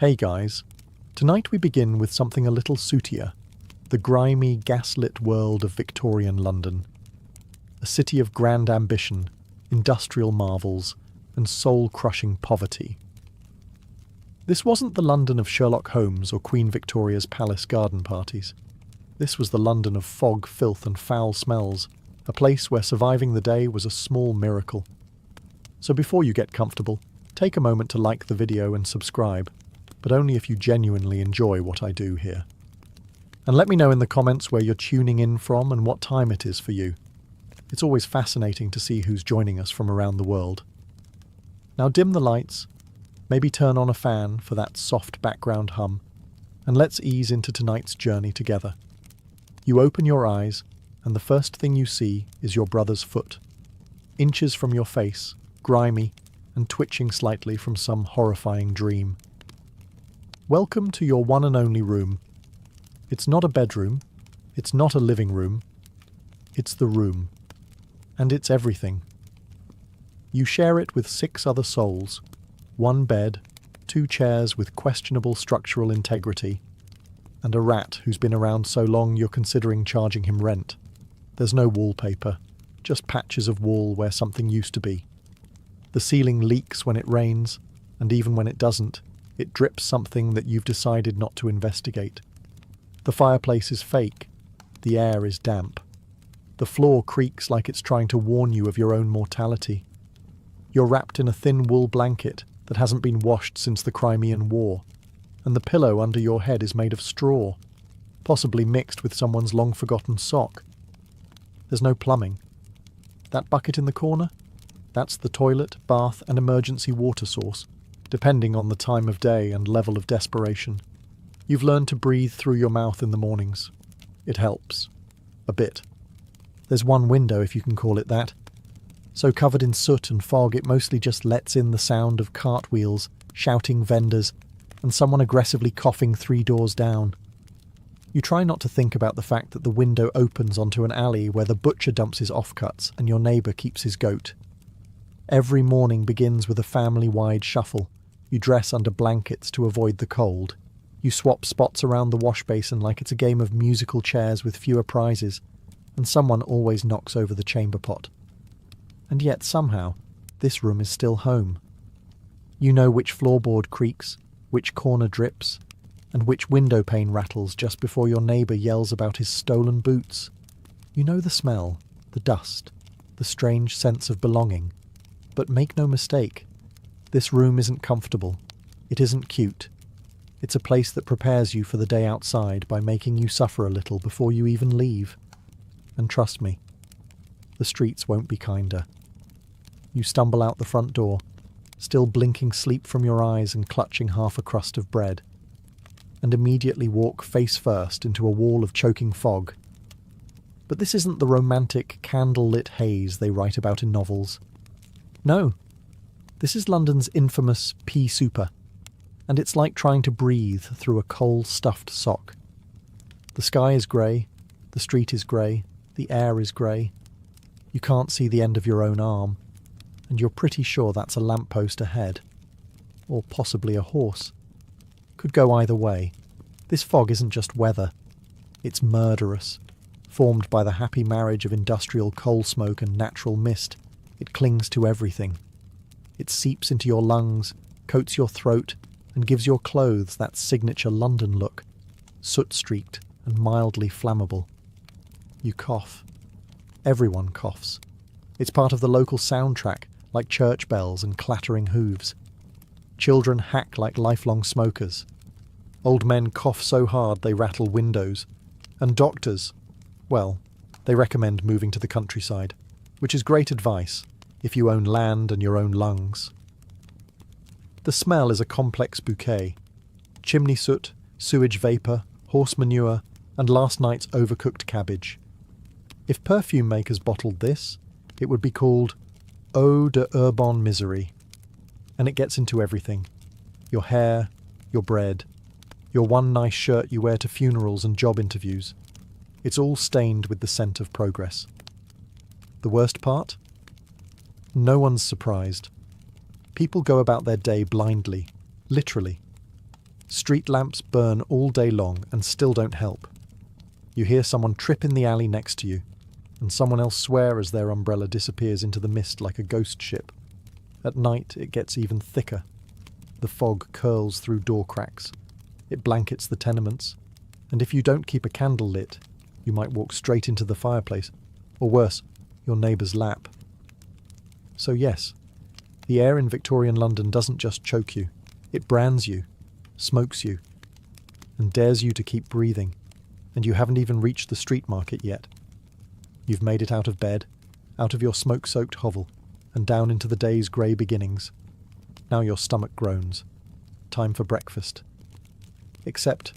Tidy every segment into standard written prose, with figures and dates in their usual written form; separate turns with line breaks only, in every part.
Hey guys, tonight we begin with something a little sootier, the grimy, gaslit world of Victorian London. A city of grand ambition, industrial marvels, and soul-crushing poverty. This wasn't the London of Sherlock Holmes or Queen Victoria's palace garden parties. This was the London of fog, filth, and foul smells, a place where surviving the day was a small miracle. So before you get comfortable, take a moment to like the video and subscribe, but only if you genuinely enjoy what I do here. And let me know in the comments where you're tuning in from and what time it is for you. It's always fascinating to see who's joining us from around the world. Now dim the lights, maybe turn on a fan for that soft background hum, and let's ease into tonight's journey together. You open your eyes, and the first thing you see is your brother's foot. Inches from your face, grimy, and twitching slightly from some horrifying dream. Welcome to your one and only room. It's not a bedroom, it's not a living room, it's the room. And it's everything. You share it with 6 other souls, 1 bed, 2 chairs with questionable structural integrity, and a rat who's been around so long you're considering charging him rent. There's no wallpaper, just patches of wall where something used to be. The ceiling leaks when it rains, and even when it doesn't, it drips something that you've decided not to investigate. The fireplace is fake, the air is damp. The floor creaks like it's trying to warn you of your own mortality. You're wrapped in a thin wool blanket that hasn't been washed since the Crimean War, and the pillow under your head is made of straw, possibly mixed with someone's long-forgotten sock. There's no plumbing. That bucket in the corner? That's the toilet, bath, and emergency water source, depending on the time of day and level of desperation. You've learned to breathe through your mouth in the mornings. It helps. A bit. There's one window, if you can call it that. So covered in soot and fog, it mostly just lets in the sound of cartwheels, shouting vendors, and someone aggressively coughing 3 doors down. You try not to think about the fact that the window opens onto an alley where the butcher dumps his offcuts and your neighbour keeps his goat. Every morning begins with a family-wide shuffle. You dress under blankets to avoid the cold. You swap spots around the wash basin like it's a game of musical chairs with fewer prizes, and someone always knocks over the chamber pot. And yet, somehow, this room is still home. You know which floorboard creaks, which corner drips, and which window pane rattles just before your neighbour yells about his stolen boots. You know the smell, the dust, the strange sense of belonging. But make no mistake, this room isn't comfortable. It isn't cute. It's a place that prepares you for the day outside by making you suffer a little before you even leave. And trust me, the streets won't be kinder. You stumble out the front door, still blinking sleep from your eyes and clutching half a crust of bread, and immediately walk face first into a wall of choking fog. But this isn't the romantic, candle-lit haze they write about in novels. No, this is London's infamous pea super, and it's like trying to breathe through a coal-stuffed sock. The sky is grey, the street is grey, the air is grey. You can't see the end of your own arm, and you're pretty sure that's a lamppost ahead. Or possibly a horse. Could go either way. This fog isn't just weather. It's murderous. Formed by the happy marriage of industrial coal smoke and natural mist, it clings to everything. It seeps into your lungs, coats your throat, and gives your clothes that signature London look, soot-streaked and mildly flammable. You cough. Everyone coughs. It's part of the local soundtrack, like church bells and clattering hooves. Children hack like lifelong smokers. Old men cough so hard they rattle windows. And doctors, well, they recommend moving to the countryside, which is great advice if you own land and your own lungs. The smell is a complex bouquet. Chimney soot, sewage vapour, horse manure, and last night's overcooked cabbage. If perfume makers bottled this, it would be called Eau de Urban Misery. And it gets into everything. Your hair, your bread, your one nice shirt you wear to funerals and job interviews. It's all stained with the scent of progress. The worst part? No one's surprised. People go about their day blindly, literally. Street lamps burn all day long and still don't help. You hear someone trip in the alley next to you, and someone else swear as their umbrella disappears into the mist like a ghost ship. At night, it gets even thicker. The fog curls through door cracks. It blankets the tenements, and if you don't keep a candle lit, you might walk straight into the fireplace, or worse, your neighbour's lap. So yes, the air in Victorian London doesn't just choke you, it brands you, smokes you, and dares you to keep breathing, and you haven't even reached the street market yet. You've made it out of bed, out of your smoke-soaked hovel, and down into the day's grey beginnings. Now your stomach groans. Time for breakfast. Except,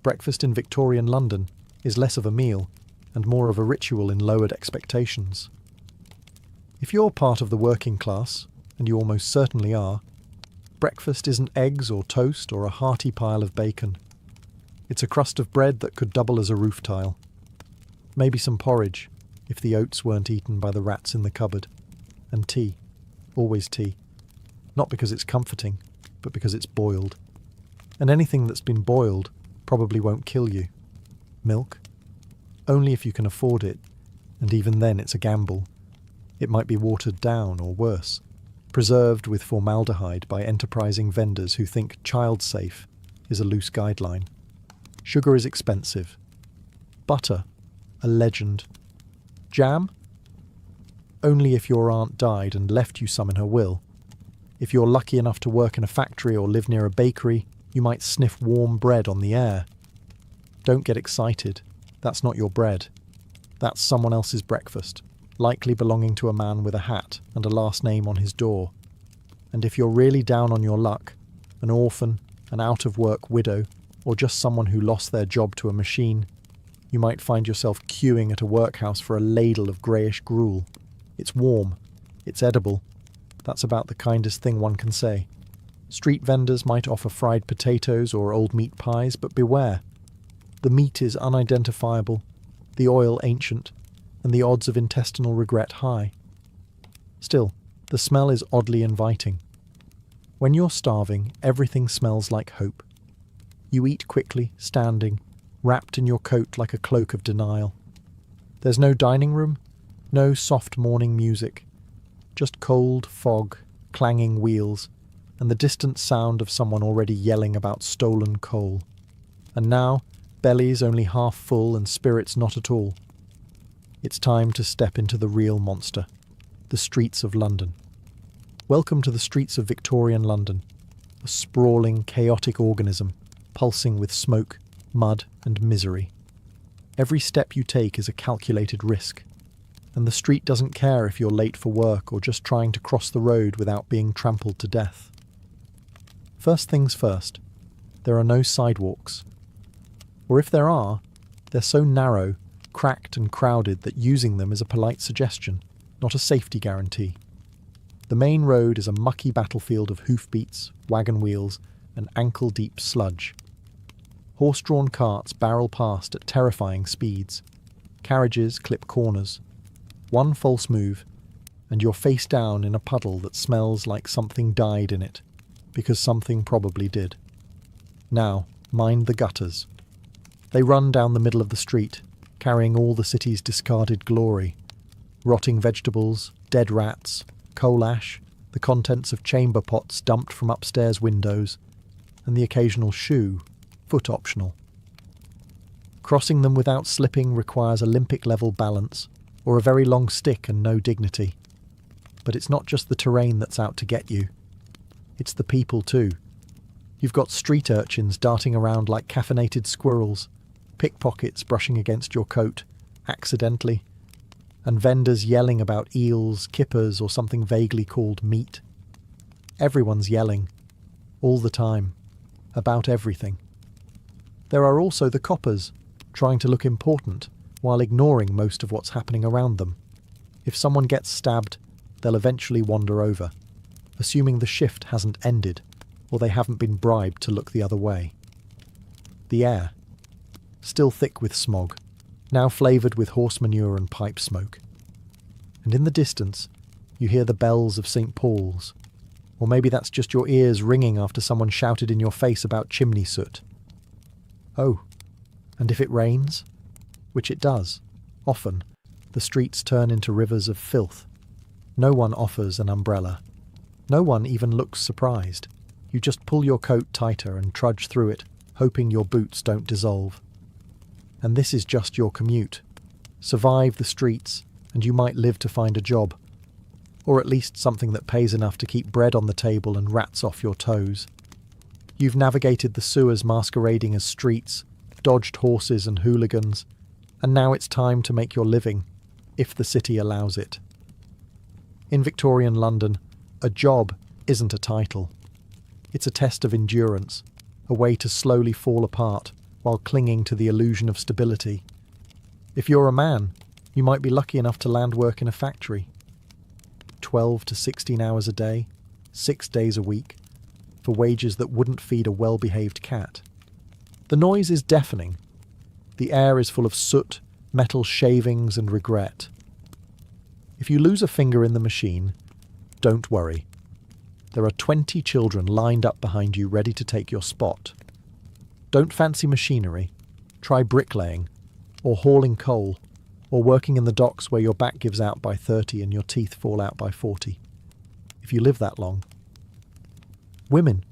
breakfast in Victorian London is less of a meal and more of a ritual in lowered expectations. If you're part of the working class, and you almost certainly are, breakfast isn't eggs or toast or a hearty pile of bacon. It's a crust of bread that could double as a roof tile. Maybe some porridge, if the oats weren't eaten by the rats in the cupboard. And tea. Always tea. Not because it's comforting, but because it's boiled. And anything that's been boiled probably won't kill you. Milk? Only if you can afford it, and even then it's a gamble. It might be watered down or worse, preserved with formaldehyde by enterprising vendors who think child-safe is a loose guideline. Sugar is expensive. Butter? A legend. Jam? Only if your aunt died and left you some in her will. If you're lucky enough to work in a factory or live near a bakery, you might sniff warm bread on the air. Don't get excited. That's not your bread. That's someone else's breakfast, likely belonging to a man with a hat and a last name on his door. And if you're really down on your luck, an orphan, an out-of-work widow, or just someone who lost their job to a machine, you might find yourself queuing at a workhouse for a ladle of greyish gruel. It's warm. It's edible. That's about the kindest thing one can say. Street vendors might offer fried potatoes or old meat pies, but beware. The meat is unidentifiable, the oil ancient, and the odds of intestinal regret high. Still, the smell is oddly inviting. When you're starving, everything smells like hope. You eat quickly, standing, wrapped in your coat like a cloak of denial. There's no dining room, no soft morning music, just cold fog, clanging wheels, and the distant sound of someone already yelling about stolen coal. And now, bellies only half full and spirits not at all. It's time to step into the real monster, the streets of London. Welcome to the streets of Victorian London, a sprawling, chaotic organism, pulsing with smoke, mud, and misery. Every step you take is a calculated risk, and the street doesn't care if you're late for work or just trying to cross the road without being trampled to death. First things first, there are no sidewalks. Or if there are, they're so narrow, cracked and crowded that using them is a polite suggestion, not a safety guarantee. The main road is a mucky battlefield of hoofbeats, wagon wheels, and ankle-deep sludge. Horse-drawn carts barrel past at terrifying speeds. Carriages clip corners. One false move, and you're face down in a puddle that smells like something died in it, because something probably did. Now, mind the gutters. They run down the middle of the street, carrying all the city's discarded glory. Rotting vegetables, dead rats, coal ash, the contents of chamber pots dumped from upstairs windows, and the occasional shoe, foot optional. Crossing them without slipping requires Olympic-level balance, or a very long stick and no dignity. But it's not just the terrain that's out to get you. It's the people too. You've got street urchins darting around like caffeinated squirrels, pickpockets brushing against your coat, accidentally, and vendors yelling about eels, kippers, or something vaguely called meat. Everyone's yelling, all the time, about everything. There are also the coppers, trying to look important, while ignoring most of what's happening around them. If someone gets stabbed, they'll eventually wander over, assuming the shift hasn't ended, or they haven't been bribed to look the other way. The air, still thick with smog, now flavoured with horse manure and pipe smoke. And in the distance, you hear the bells of St. Paul's, Or maybe that's just your ears ringing after someone shouted in your face about chimney soot. Oh, and if it rains? Which it does. Often, the streets turn into rivers of filth. No one offers an umbrella. No one even looks surprised. You just pull your coat tighter and trudge through it, hoping your boots don't dissolve. And this is just your commute. Survive the streets, and you might live to find a job. Or at least something that pays enough to keep bread on the table and rats off your toes. You've navigated the sewers masquerading as streets, dodged horses and hooligans, and now it's time to make your living, if the city allows it. In Victorian London, a job isn't a title. It's a test of endurance, a way to slowly fall apart while clinging to the illusion of stability. If you're a man, you might be lucky enough to land work in a factory. 12 to 16 hours a day, 6 days a week, for wages that wouldn't feed a well-behaved cat. The noise is deafening. The air is full of soot, metal shavings and regret. If you lose a finger in the machine, don't worry. There are 20 children lined up behind you ready to take your spot. Don't fancy machinery. Try bricklaying, or hauling coal, or working in the docks where your back gives out by 30 and your teeth fall out by 40. If you live that long. Women,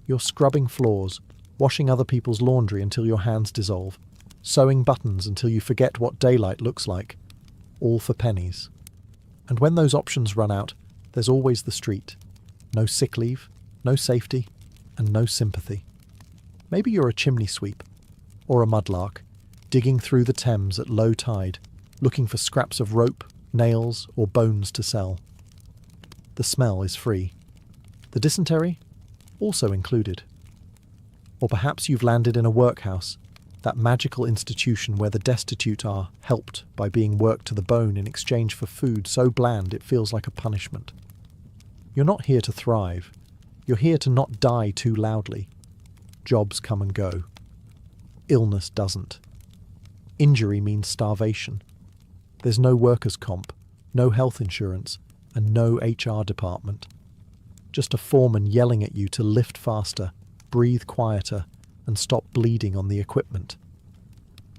you're scrubbing floors, washing other people's laundry until your hands dissolve, sewing buttons until you forget what daylight looks like, all for pennies. And when those options run out, there's always the street. No sick leave, no safety, and no sympathy. Maybe you're a chimney sweep, or a mudlark, digging through the Thames at low tide, looking for scraps of rope, nails, or bones to sell. The smell is free. The dysentery? Also included. Or perhaps you've landed in a workhouse, that magical institution where the destitute are helped by being worked to the bone in exchange for food so bland it feels like a punishment. You're not here to thrive. You're here to not die too loudly. Jobs come and go. Illness doesn't. Injury means starvation. There's no workers' comp, no health insurance, and no HR department. Just a foreman yelling at you to lift faster, breathe quieter, and stop bleeding on the equipment.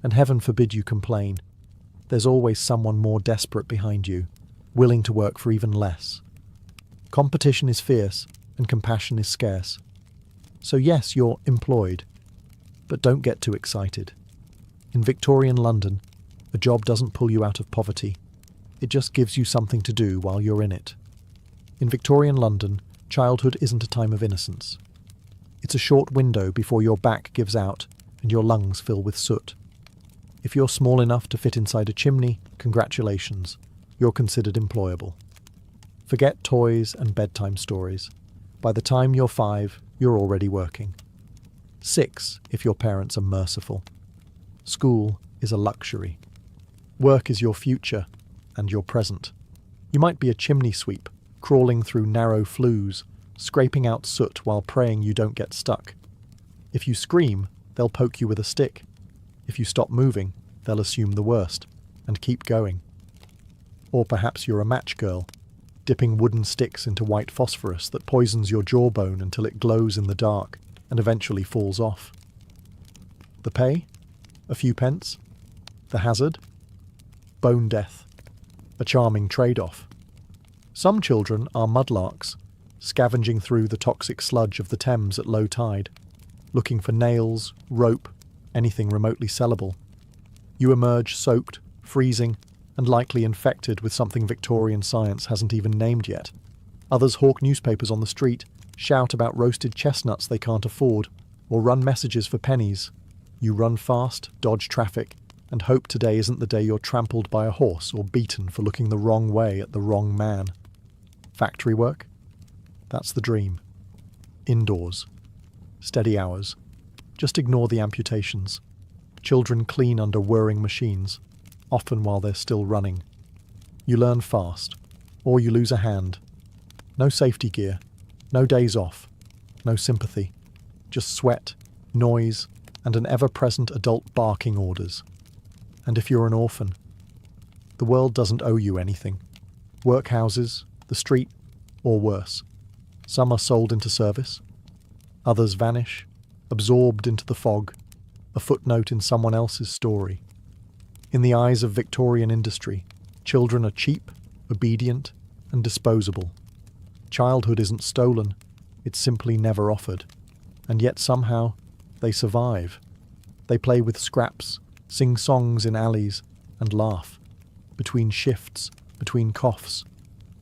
And heaven forbid you complain. There's always someone more desperate behind you, willing to work for even less. Competition is fierce, and compassion is scarce. So yes, you're employed, but don't get too excited. In Victorian London, a job doesn't pull you out of poverty. It just gives you something to do while you're in it. In Victorian London, childhood isn't a time of innocence. It's a short window before your back gives out and your lungs fill with soot. If you're small enough to fit inside a chimney, congratulations, you're considered employable. Forget toys and bedtime stories. By the time you're 5, you're already working. 6, if your parents are merciful. School is a luxury. Work is your future and your present. You might be a chimney sweep, crawling through narrow flues, scraping out soot while praying you don't get stuck. If you scream, they'll poke you with a stick. If you stop moving, they'll assume the worst and keep going. Or perhaps you're a match girl, dipping wooden sticks into white phosphorus that poisons your jawbone until it glows in the dark and eventually falls off. The pay? A few pence? The hazard? Bone death. A charming trade-off. Some children are mudlarks, scavenging through the toxic sludge of the Thames at low tide, looking for nails, rope, anything remotely sellable. You emerge soaked, freezing, and likely infected with something Victorian science hasn't even named yet. Others hawk newspapers on the street, shout about roasted chestnuts they can't afford, or run messages for pennies. You run fast, dodge traffic, and hope today isn't the day you're trampled by a horse or beaten for looking the wrong way at the wrong man. Factory work? That's the dream. Indoors. Steady hours. Just ignore the amputations. Children clean under whirring machines, often while they're still running. You learn fast, or you lose a hand. No safety gear, no days off, no sympathy. Just sweat, noise, and an ever-present adult barking orders. And if you're an orphan, the world doesn't owe you anything. Workhouses, the street, or worse. Some are sold into service. Others vanish, absorbed into the fog, a footnote in someone else's story. In the eyes of Victorian industry, children are cheap, obedient, and disposable. Childhood isn't stolen, it's simply never offered. And yet somehow, they survive. They play with scraps, sing songs in alleys, and laugh. Between shifts, between coughs.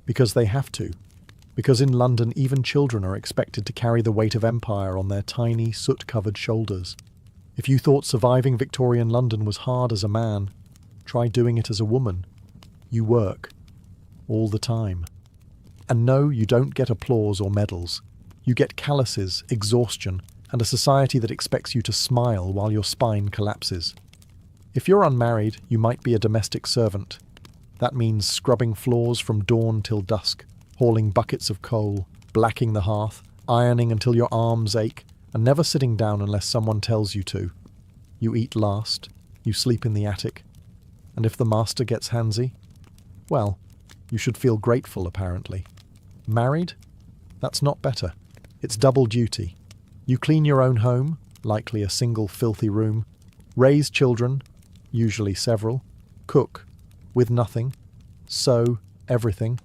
Because they have to. Because in London even children are expected to carry the weight of empire on their tiny, soot-covered shoulders. If you thought surviving Victorian London was hard as a man, try doing it as a woman. You work. All the time. And no, you don't get applause or medals. You get calluses, exhaustion, and a society that expects you to smile while your spine collapses. If you're unmarried, you might be a domestic servant. That means scrubbing floors from dawn till dusk, hauling buckets of coal, blacking the hearth, ironing until your arms ache, and never sitting down unless someone tells you to. You eat last, you sleep in the attic, and if the master gets handsy, well, you should feel grateful, apparently. Married? That's not better. It's double duty. You clean your own home, likely a single filthy room, raise children, usually several, cook, with nothing, sew, everything,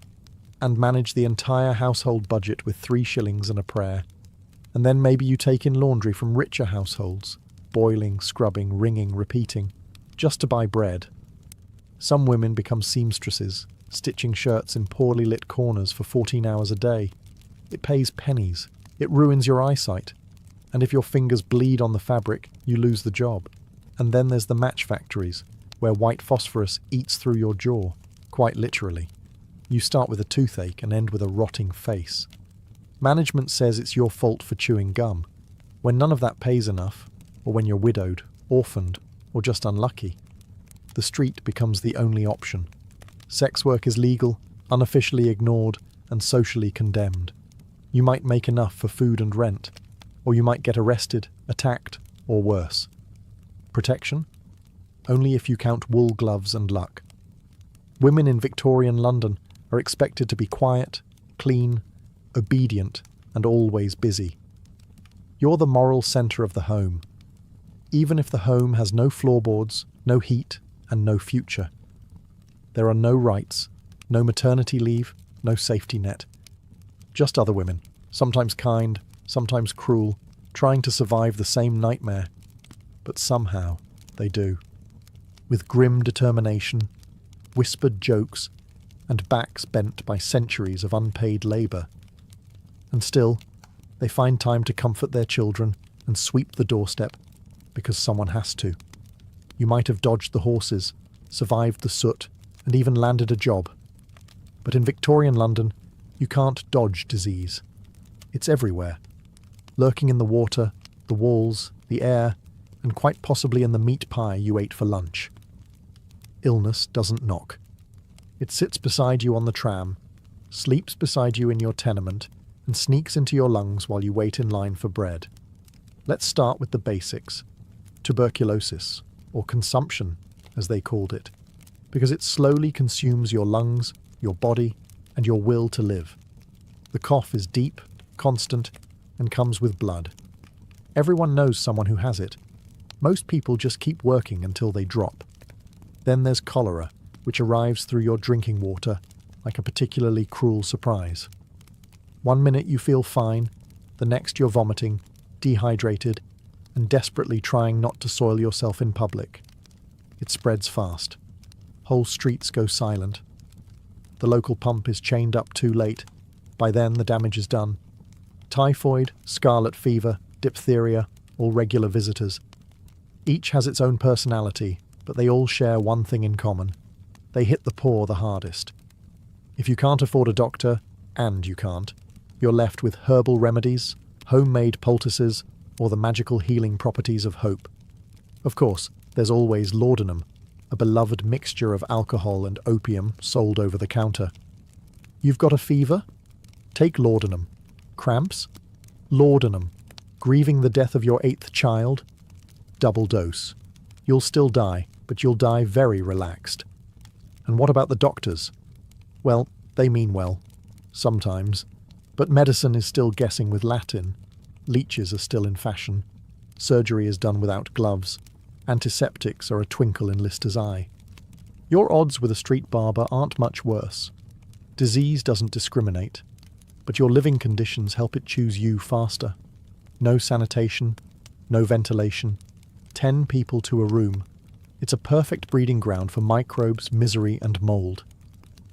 and manage the entire household budget with 3 shillings and a prayer. And then maybe you take in laundry from richer households, boiling, scrubbing, wringing, repeating, just to buy bread. Some women become seamstresses, stitching shirts in poorly lit corners for 14 hours a day. It pays pennies. It ruins your eyesight. And if your fingers bleed on the fabric, you lose the job. And then there's the match factories, where white phosphorus eats through your jaw, quite literally. You start with a toothache and end with a rotting face. Management says it's your fault for chewing gum, when none of that pays enough, or when you're widowed, orphaned, or just unlucky. The street becomes the only option. Sex work is legal, unofficially ignored, and socially condemned. You might make enough for food and rent, or you might get arrested, attacked, or worse. Protection? Only if you count wool gloves and luck. Women in Victorian London are expected to be quiet, clean, obedient, and always busy. You're the moral centre of the home, even if the home has no floorboards, no heat, and no future. There are no rights, no maternity leave, no safety net. Just other women, sometimes kind, sometimes cruel, trying to survive the same nightmare. But somehow they do. With grim determination, whispered jokes, and backs bent by centuries of unpaid labour. And still, they find time to comfort their children and sweep the doorstep, because someone has to. You might have dodged the horses, survived the soot, and even landed a job. But in Victorian London, you can't dodge disease. It's everywhere, lurking in the water, the walls, the air, and quite possibly in the meat pie you ate for lunch. Illness doesn't knock. It sits beside you on the tram, sleeps beside you in your tenement, and sneaks into your lungs while you wait in line for bread. Let's start with the basics. Tuberculosis, or consumption, as they called it, because it slowly consumes your lungs, your body, and your will to live. The cough is deep, constant, and comes with blood. Everyone knows someone who has it. Most people just keep working until they drop. Then there's cholera, which arrives through your drinking water like a particularly cruel surprise. One minute you feel fine, the next you're vomiting, dehydrated, and desperately trying not to soil yourself in public. It spreads fast. Whole streets go silent. The local pump is chained up too late. By then the damage is done. Typhoid, scarlet fever, diphtheria, all regular visitors. Each has its own personality, but they all share one thing in common. They hit the poor the hardest. If you can't afford a doctor, and you can't, you're left with herbal remedies, homemade poultices, or the magical healing properties of hope. Of course, there's always laudanum, a beloved mixture of alcohol and opium sold over the counter. You've got a fever? Take laudanum. Cramps? Laudanum. Grieving the death of your 8th child? Double dose. You'll still die, but you'll die very relaxed. And what about the doctors? Well, they mean well. Sometimes. But medicine is still guessing with Latin. Leeches are still in fashion. Surgery is done without gloves. Antiseptics are a twinkle in Lister's eye. Your odds with a street barber aren't much worse. Disease doesn't discriminate, but your living conditions help it choose you faster. No sanitation, no ventilation, 10 people to a room. It's a perfect breeding ground for microbes, misery and mould.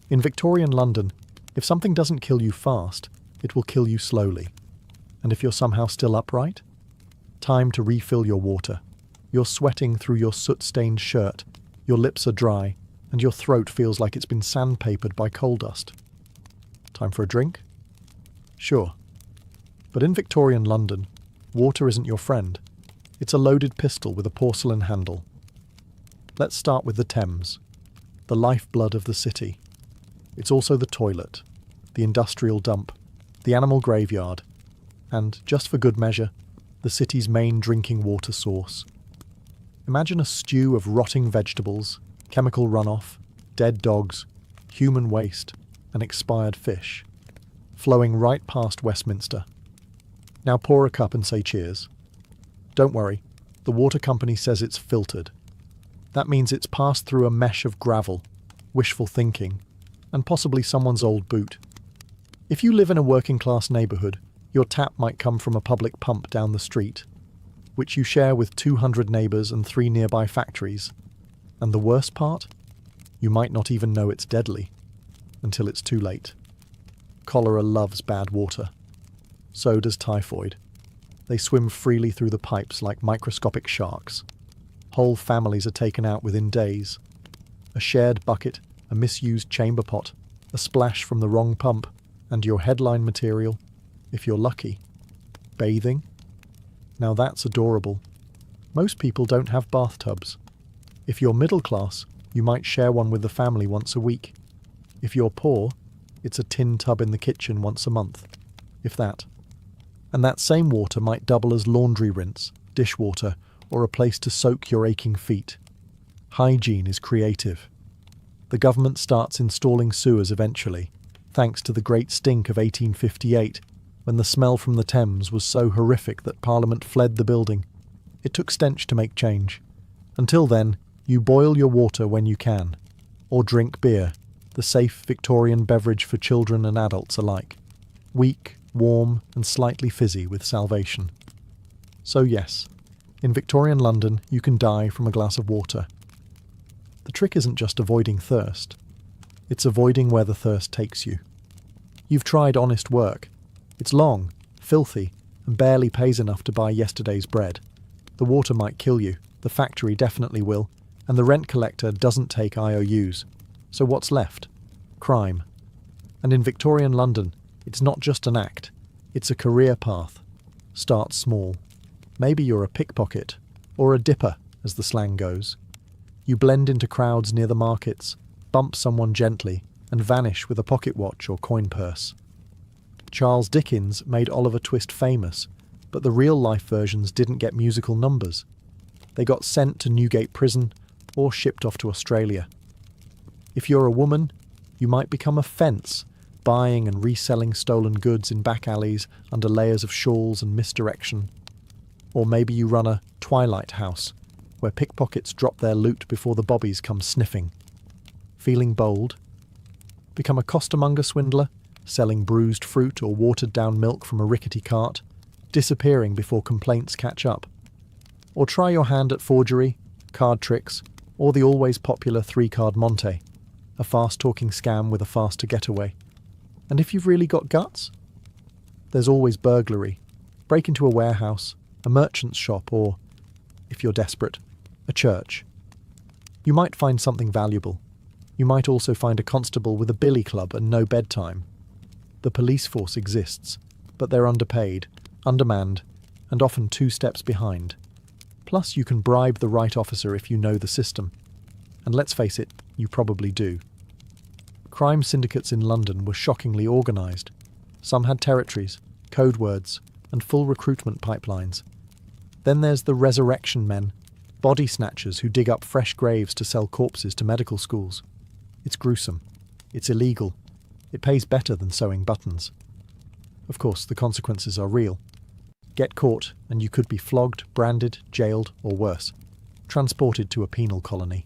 In Victorian London, if something doesn't kill you fast, it will kill you slowly. And if you're somehow still upright, time to refill your water. You're sweating through your soot-stained shirt, your lips are dry, and your throat feels like it's been sandpapered by coal dust. Time for a drink? Sure. But in Victorian London, water isn't your friend. It's a loaded pistol with a porcelain handle. Let's start with the Thames, the lifeblood of the city. It's also the toilet, the industrial dump, the animal graveyard, and, just for good measure, the city's main drinking water source. Imagine a stew of rotting vegetables, chemical runoff, dead dogs, human waste, and expired fish, flowing right past Westminster. Now pour a cup and say cheers. Don't worry, the water company says it's filtered. That means it's passed through a mesh of gravel, wishful thinking, and possibly someone's old boot. If you live in a working-class neighbourhood, your tap might come from a public pump down the street, which you share with 200 neighbours and 3 nearby factories. And the worst part? You might not even know it's deadly, until it's too late. Cholera loves bad water. So does typhoid. They swim freely through the pipes like microscopic sharks. Whole families are taken out within days. A shared bucket, a misused chamber pot, a splash from the wrong pump, and your headline material, if you're lucky. Bathing? Now that's adorable. Most people don't have bathtubs. If you're middle class, you might share one with the family once a week. If you're poor, it's a tin tub in the kitchen once a month, if that. And that same water might double as laundry rinse, dishwater, or a place to soak your aching feet. Hygiene is creative. The government starts installing sewers eventually, thanks to the Great Stink of 1858, when the smell from the Thames was so horrific that Parliament fled the building. It took stench to make change. Until then, you boil your water when you can, or drink beer, the safe Victorian beverage for children and adults alike. Weak, warm, and slightly fizzy with salvation. So yes, in Victorian London you can die from a glass of water. The trick isn't just avoiding thirst. It's avoiding where the thirst takes you. You've tried honest work. It's long, filthy, and barely pays enough to buy yesterday's bread. The water might kill you, the factory definitely will, and the rent collector doesn't take IOUs. So what's left? Crime. And in Victorian London, it's not just an act, it's a career path. Start small. Maybe you're a pickpocket, or a dipper, as the slang goes. You blend into crowds near the markets, bump someone gently, and vanish with a pocket watch or coin purse. Charles Dickens made Oliver Twist famous, but the real-life versions didn't get musical numbers. They got sent to Newgate Prison or shipped off to Australia. If you're a woman, you might become a fence, buying and reselling stolen goods in back alleys under layers of shawls and misdirection. Or maybe you run a twilight house, where pickpockets drop their loot before the bobbies come sniffing. Feeling bold? Become a costermonger swindler, selling bruised fruit or watered-down milk from a rickety cart, disappearing before complaints catch up. Or try your hand at forgery, card tricks, or the always popular 3-card Monte, a fast-talking scam with a faster getaway. And if you've really got guts? There's always burglary. Break into a warehouse, a merchant's shop, or, if you're desperate, a church. You might find something valuable. You might also find a constable with a billy club and no bedtime. The police force exists, but they're underpaid, undermanned, and often 2 steps behind. Plus, you can bribe the right officer if you know the system. And let's face it, you probably do. Crime syndicates in London were shockingly organised. Some had territories, code words, and full recruitment pipelines. Then there's the resurrection men, body snatchers who dig up fresh graves to sell corpses to medical schools. It's gruesome. It's illegal. It pays better than sewing buttons. Of course, the consequences are real. Get caught and you could be flogged, branded, jailed, or worse, transported to a penal colony.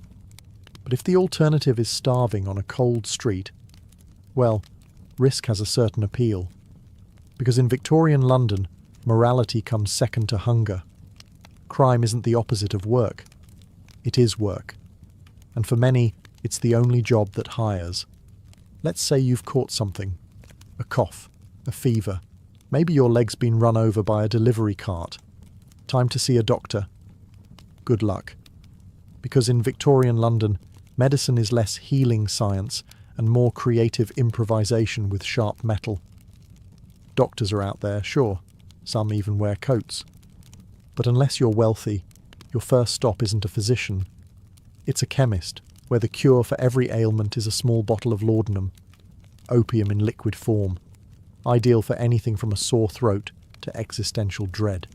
But if the alternative is starving on a cold street, well, risk has a certain appeal. Because in Victorian London, morality comes second to hunger. Crime isn't the opposite of work. It is work. And for many, it's the only job that hires. Let's say you've caught something. A cough, a fever. Maybe your leg's been run over by a delivery cart. Time to see a doctor. Good luck. Because in Victorian London, medicine is less healing science and more creative improvisation with sharp metal. Doctors are out there, sure. Some even wear coats. But unless you're wealthy, your first stop isn't a physician. It's a chemist, where the cure for every ailment is a small bottle of laudanum, opium in liquid form, ideal for anything from a sore throat to existential dread.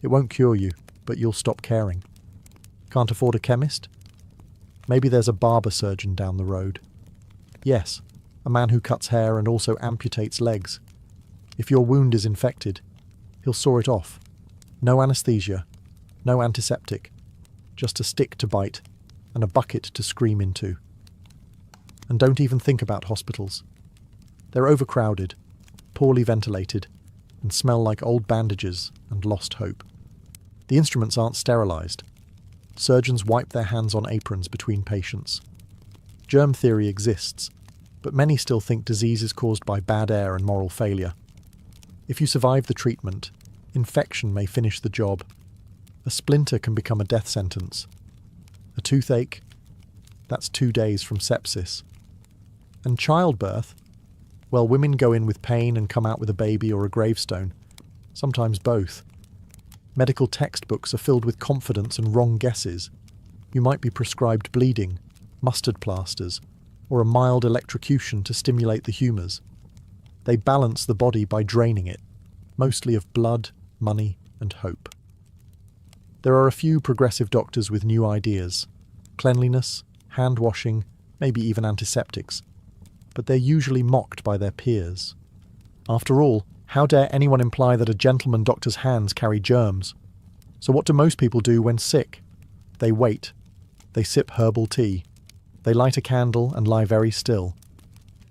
It won't cure you, but you'll stop caring. Can't afford a chemist? Maybe there's a barber surgeon down the road. Yes, a man who cuts hair and also amputates legs. If your wound is infected, he'll saw it off. No anaesthesia, no antiseptic, just a stick to bite and a bucket to scream into. And don't even think about hospitals. They're overcrowded, poorly ventilated, and smell like old bandages and lost hope. The instruments aren't sterilised. Surgeons wipe their hands on aprons between patients. Germ theory exists, but many still think disease is caused by bad air and moral failure. If you survive the treatment, infection may finish the job. A splinter can become a death sentence. A toothache? That's 2 days from sepsis. And childbirth? Well, women go in with pain and come out with a baby or a gravestone. Sometimes both. Medical textbooks are filled with confidence and wrong guesses. You might be prescribed bleeding, mustard plasters, or a mild electrocution to stimulate the humours. They balance the body by draining it, mostly of blood, money, and hope. There are a few progressive doctors with new ideas. Cleanliness, hand washing, maybe even antiseptics. But they're usually mocked by their peers. After all, how dare anyone imply that a gentleman doctor's hands carry germs? So what do most people do when sick? They wait. They sip herbal tea. They light a candle and lie very still.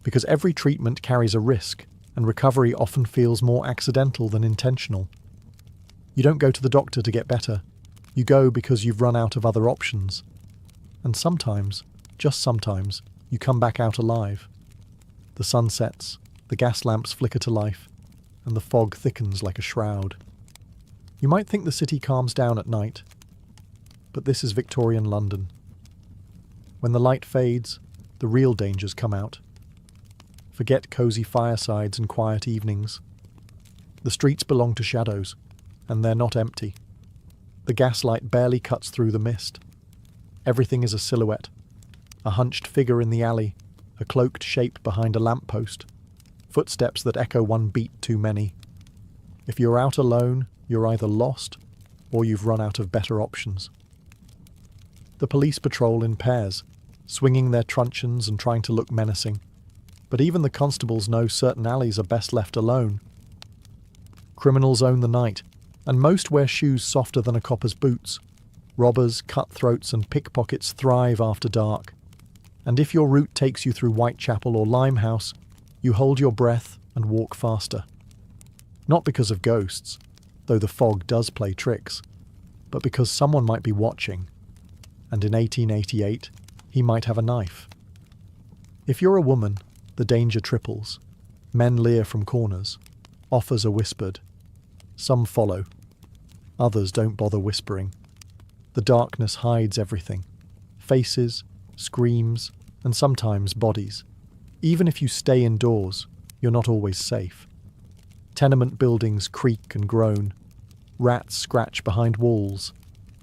Because every treatment carries a risk, and recovery often feels more accidental than intentional. You don't go to the doctor to get better. You go because you've run out of other options. And sometimes, just sometimes, you come back out alive. The sun sets, the gas lamps flicker to life, and the fog thickens like a shroud. You might think the city calms down at night, but this is Victorian London. When the light fades, the real dangers come out. Forget cosy firesides and quiet evenings. The streets belong to shadows, and they're not empty. The gaslight barely cuts through the mist. Everything is a silhouette, a hunched figure in the alley, a cloaked shape behind a lamppost, footsteps that echo one beat too many. If you're out alone, you're either lost or you've run out of better options. The police patrol in pairs, swinging their truncheons and trying to look menacing. But even the constables know certain alleys are best left alone. Criminals own the night, and most wear shoes softer than a copper's boots. Robbers, cutthroats, and pickpockets thrive after dark. And if your route takes you through Whitechapel or Limehouse, you hold your breath and walk faster. Not because of ghosts, though the fog does play tricks, but because someone might be watching. And in 1888, he might have a knife. If you're a woman, the danger triples. Men leer from corners. Offers are whispered. Some follow. Others don't bother whispering. The darkness hides everything. Faces, screams, and sometimes bodies. Even if you stay indoors, you're not always safe. Tenement buildings creak and groan. Rats scratch behind walls.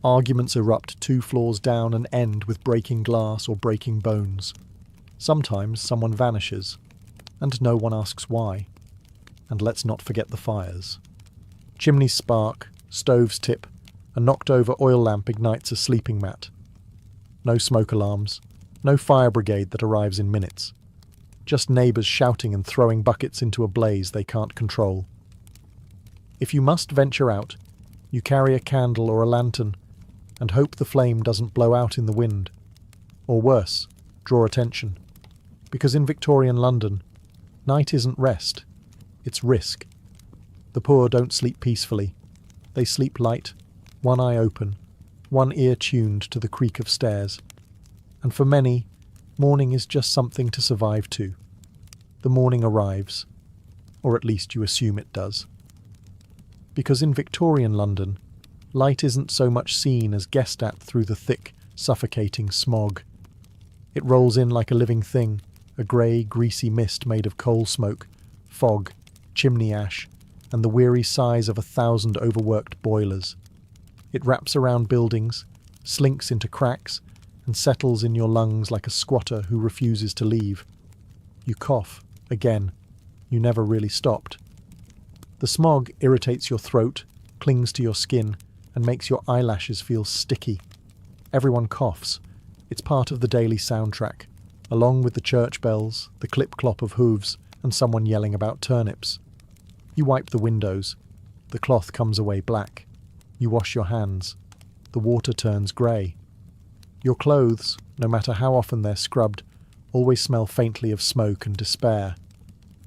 Arguments erupt 2 floors down and end with breaking glass or breaking bones. Sometimes someone vanishes, and no one asks why. And let's not forget the fires. Chimneys spark, stoves tip, a knocked-over oil lamp ignites a sleeping mat. No smoke alarms, no fire brigade that arrives in minutes. just neighbours shouting and throwing buckets into a blaze they can't control. If you must venture out, you carry a candle or a lantern and hope the flame doesn't blow out in the wind. Or worse, draw attention. Because in Victorian London, night isn't rest, it's risk. The poor don't sleep peacefully. They sleep light, one eye open, one ear tuned to the creak of stairs. And for many, morning is just something to survive to. The morning arrives, or at least you assume it does. Because in Victorian London, light isn't so much seen as guessed at through the thick, suffocating smog. It rolls in like a living thing, a grey, greasy mist made of coal smoke, fog, chimney ash, and the weary sighs of 1,000 overworked boilers. It wraps around buildings, slinks into cracks, and settles in your lungs like a squatter who refuses to leave. You cough, again. You never really stopped. The smog irritates your throat, clings to your skin, and makes your eyelashes feel sticky. Everyone coughs. It's part of the daily soundtrack, along with the church bells, the clip-clop of hooves, and someone yelling about turnips. You wipe the windows. The cloth comes away black. You wash your hands. The water turns grey. Your clothes, no matter how often they're scrubbed, always smell faintly of smoke and despair.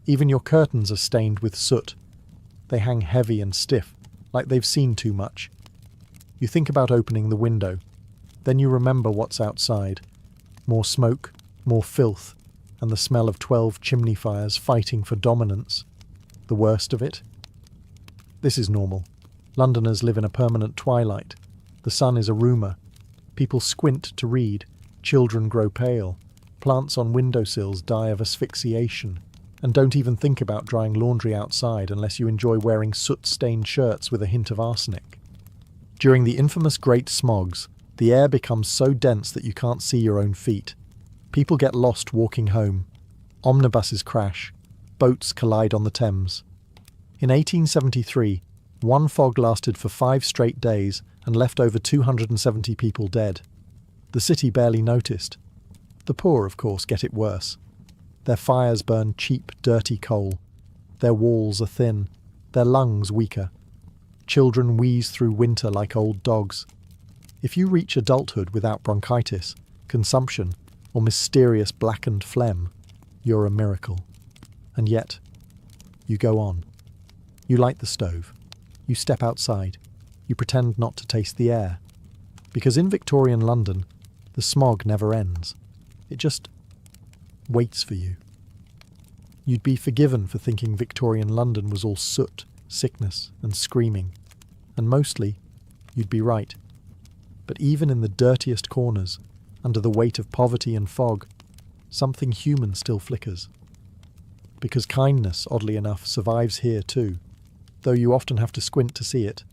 Even your curtains are stained with soot. They hang heavy and stiff, like they've seen too much. You think about opening the window. Then you remember what's outside. More smoke, more filth, and the smell of 12 chimney fires fighting for dominance. The worst of it? This is normal. Londoners live in a permanent twilight. The sun is a rumour. People squint to read. Children grow pale. Plants on windowsills die of asphyxiation. And don't even think about drying laundry outside unless you enjoy wearing soot-stained shirts with a hint of arsenic. During the infamous Great Smogs, the air becomes so dense that you can't see your own feet. People get lost walking home. Omnibuses crash. Boats collide on the Thames. In 1873, one fog lasted for 5 straight days and left over 270 people dead. The city barely noticed. The poor, of course, get it worse. Their fires burn cheap, dirty coal. Their walls are thin. Their lungs weaker. Children wheeze through winter like old dogs. If you reach adulthood without bronchitis, consumption, or mysterious blackened phlegm, you're a miracle. And yet, you go on. You light the stove. You step outside. You pretend not to taste the air. Because in Victorian London, the smog never ends. It just waits for you. You'd be forgiven for thinking Victorian London was all soot, sickness, and screaming. And mostly, you'd be right. But even in the dirtiest corners, under the weight of poverty and fog, something human still flickers. Because kindness, oddly enough, survives here too, though you often have to squint to see it.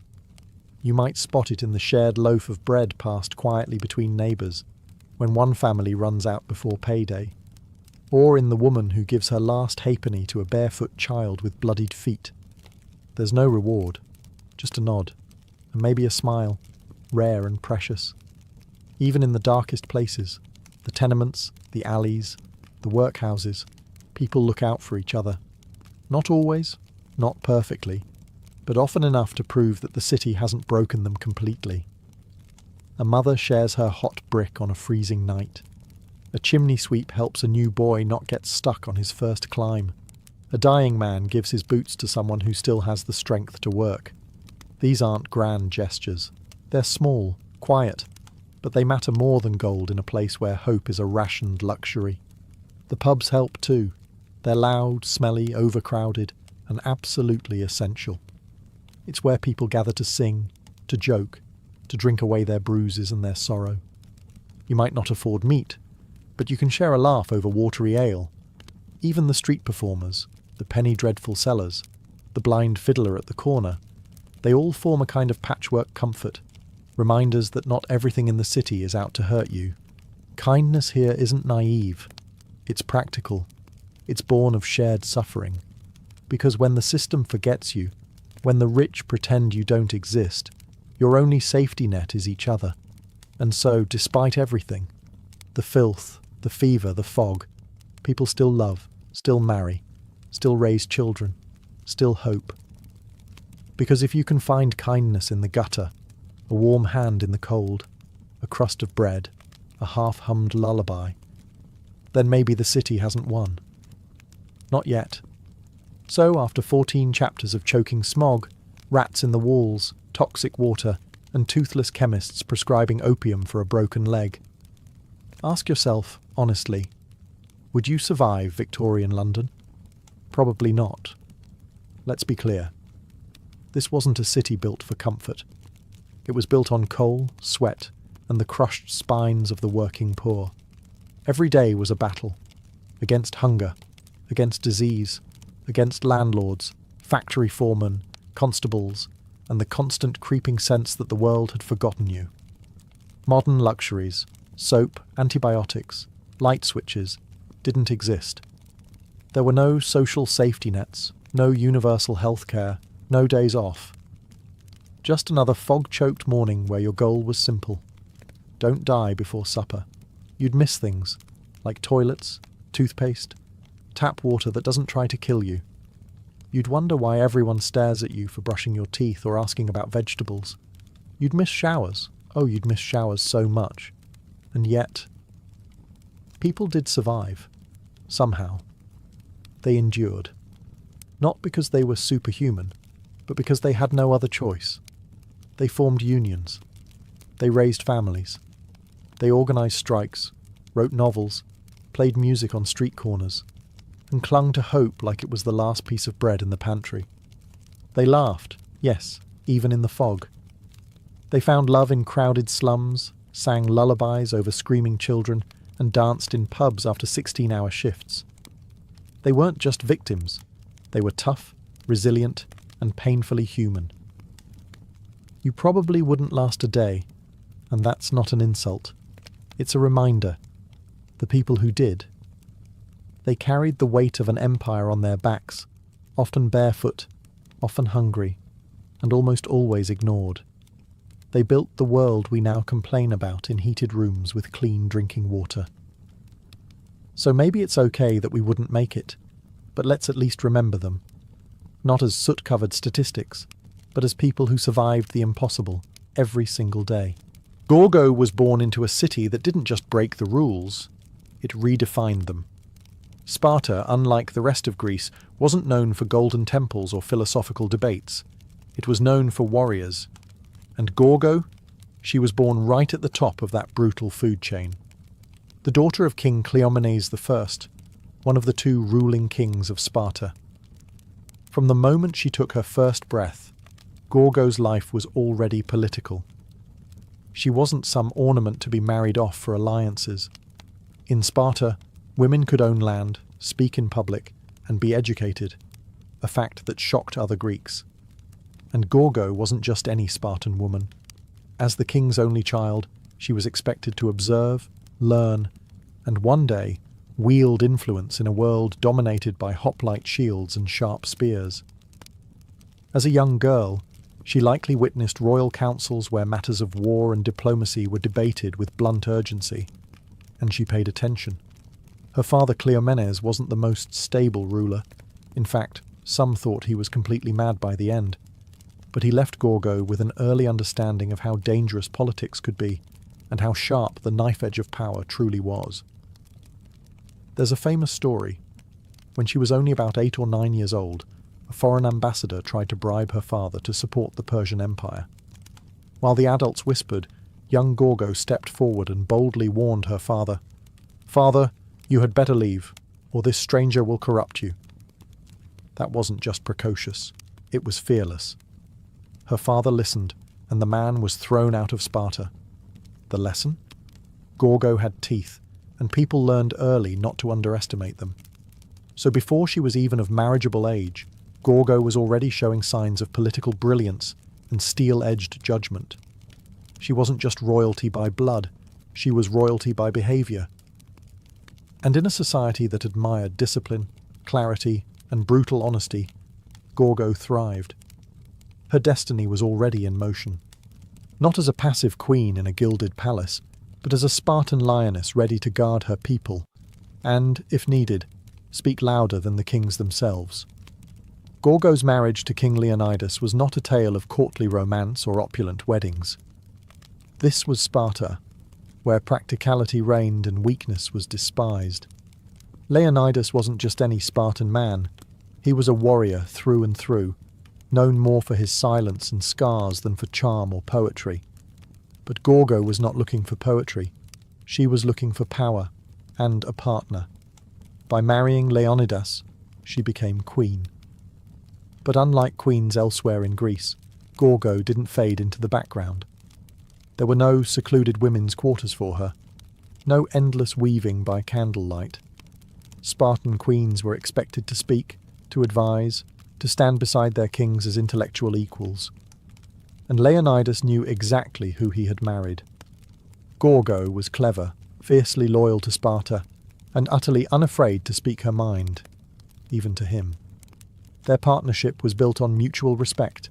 You might spot it in the shared loaf of bread passed quietly between neighbours, when one family runs out before payday, or in the woman who gives her last halfpenny to a barefoot child with bloodied feet. There's no reward, just a nod, and maybe a smile, rare and precious. Even in the darkest places, the tenements, the alleys, the workhouses, people look out for each other. Not always, not perfectly, but often enough to prove that the city hasn't broken them completely. A mother shares her hot brick on a freezing night. A chimney sweep helps a new boy not get stuck on his first climb. A dying man gives his boots to someone who still has the strength to work. These aren't grand gestures. They're small, quiet, but they matter more than gold in a place where hope is a rationed luxury. The pubs help too. They're loud, smelly, overcrowded, and absolutely essential. It's where people gather to sing, to joke, to drink away their bruises and their sorrow. You might not afford meat, but you can share a laugh over watery ale. Even the street performers, the penny dreadful sellers, the blind fiddler at the corner, they all form a kind of patchwork comfort, reminders that not everything in the city is out to hurt you. Kindness here isn't naive. It's practical. It's born of shared suffering. Because when the system forgets you, when the rich pretend you don't exist, your only safety net is each other. And so, despite everything, the filth, the fever, the fog, people still love, still marry, still raise children, still hope. Because if you can find kindness in the gutter, a warm hand in the cold, a crust of bread, a half-hummed lullaby, then maybe the city hasn't won. Not yet. So, after 14 chapters of choking smog, rats in the walls, toxic water, and toothless chemists prescribing opium for a broken leg, ask yourself, honestly, would you survive Victorian London? Probably not. Let's be clear. This wasn't a city built for comfort. It was built on coal, sweat, and the crushed spines of the working poor. Every day was a battle. Against hunger, against disease, against landlords, factory foremen, constables, and the constant creeping sense that the world had forgotten you. Modern luxuries, soap, antibiotics, light switches, didn't exist. There were no social safety nets, no universal healthcare, no days off. Just another fog-choked morning where your goal was simple. Don't die before supper. You'd miss things, like toilets, toothpaste, tap water that doesn't try to kill you. You'd wonder why everyone stares at you for brushing your teeth or asking about vegetables. You'd miss showers. Oh, you'd miss showers so much. And yet, people did survive. Somehow. They endured. Not because they were superhuman, but because they had no other choice. They formed unions. They raised families. They organised strikes, wrote novels, played music on street corners, and clung to hope like it was the last piece of bread in the pantry. They laughed, yes, even in the fog. They found love in crowded slums, sang lullabies over screaming children, and danced in pubs after 16-hour shifts. They weren't just victims. They were tough, resilient, and painfully human. You probably wouldn't last a day, and that's not an insult. It's a reminder. The people who did. They carried the weight of an empire on their backs, often barefoot, often hungry, and almost always ignored. They built the world we now complain about in heated rooms with clean drinking water. So maybe it's okay that we wouldn't make it, but let's at least remember them. Not as soot-covered statistics, but as people who survived the impossible every single day. Gorgo was born into a city that didn't just break the rules, it redefined them. Sparta, unlike the rest of Greece, wasn't known for golden temples or philosophical debates. It was known for warriors. And Gorgo? She was born right at the top of that brutal food chain. The daughter of King Cleomenes I, one of the two ruling kings of Sparta. From the moment she took her first breath, Gorgo's life was already political. She wasn't some ornament to be married off for alliances. In Sparta, women could own land, speak in public, and be educated, a fact that shocked other Greeks. And Gorgo wasn't just any Spartan woman. As the king's only child, she was expected to observe, learn, and one day wield influence in a world dominated by hoplite shields and sharp spears. As a young girl, she likely witnessed royal councils where matters of war and diplomacy were debated with blunt urgency, and she paid attention. Her father Cleomenes wasn't the most stable ruler. In fact, some thought he was completely mad by the end. But he left Gorgo with an early understanding of how dangerous politics could be, and how sharp the knife edge of power truly was. There's a famous story. When she was only about 8 or 9 years old, a foreign ambassador tried to bribe her father to support the Persian Empire. While the adults whispered, young Gorgo stepped forward and boldly warned her father, "Father, you had better leave, or this stranger will corrupt you." That wasn't just precocious, it was fearless. Her father listened, and the man was thrown out of Sparta. The lesson? Gorgo had teeth, and people learned early not to underestimate them. So before she was even of marriageable age, Gorgo was already showing signs of political brilliance and steel-edged judgment. She wasn't just royalty by blood, she was royalty by behaviour. And in a society that admired discipline, clarity, and brutal honesty, Gorgo thrived. Her destiny was already in motion. Not as a passive queen in a gilded palace, but as a Spartan lioness ready to guard her people, and, if needed, speak louder than the kings themselves. Gorgo's marriage to King Leonidas was not a tale of courtly romance or opulent weddings. This was Sparta, where practicality reigned and weakness was despised. Leonidas wasn't just any Spartan man. He was a warrior through and through, known more for his silence and scars than for charm or poetry. But Gorgo was not looking for poetry. She was looking for power and a partner. By marrying Leonidas, she became queen. But unlike queens elsewhere in Greece, Gorgo didn't fade into the background. There were no secluded women's quarters for her, no endless weaving by candlelight. Spartan queens were expected to speak, to advise, to stand beside their kings as intellectual equals. And Leonidas knew exactly who he had married. Gorgo was clever, fiercely loyal to Sparta, and utterly unafraid to speak her mind, even to him. Their partnership was built on mutual respect.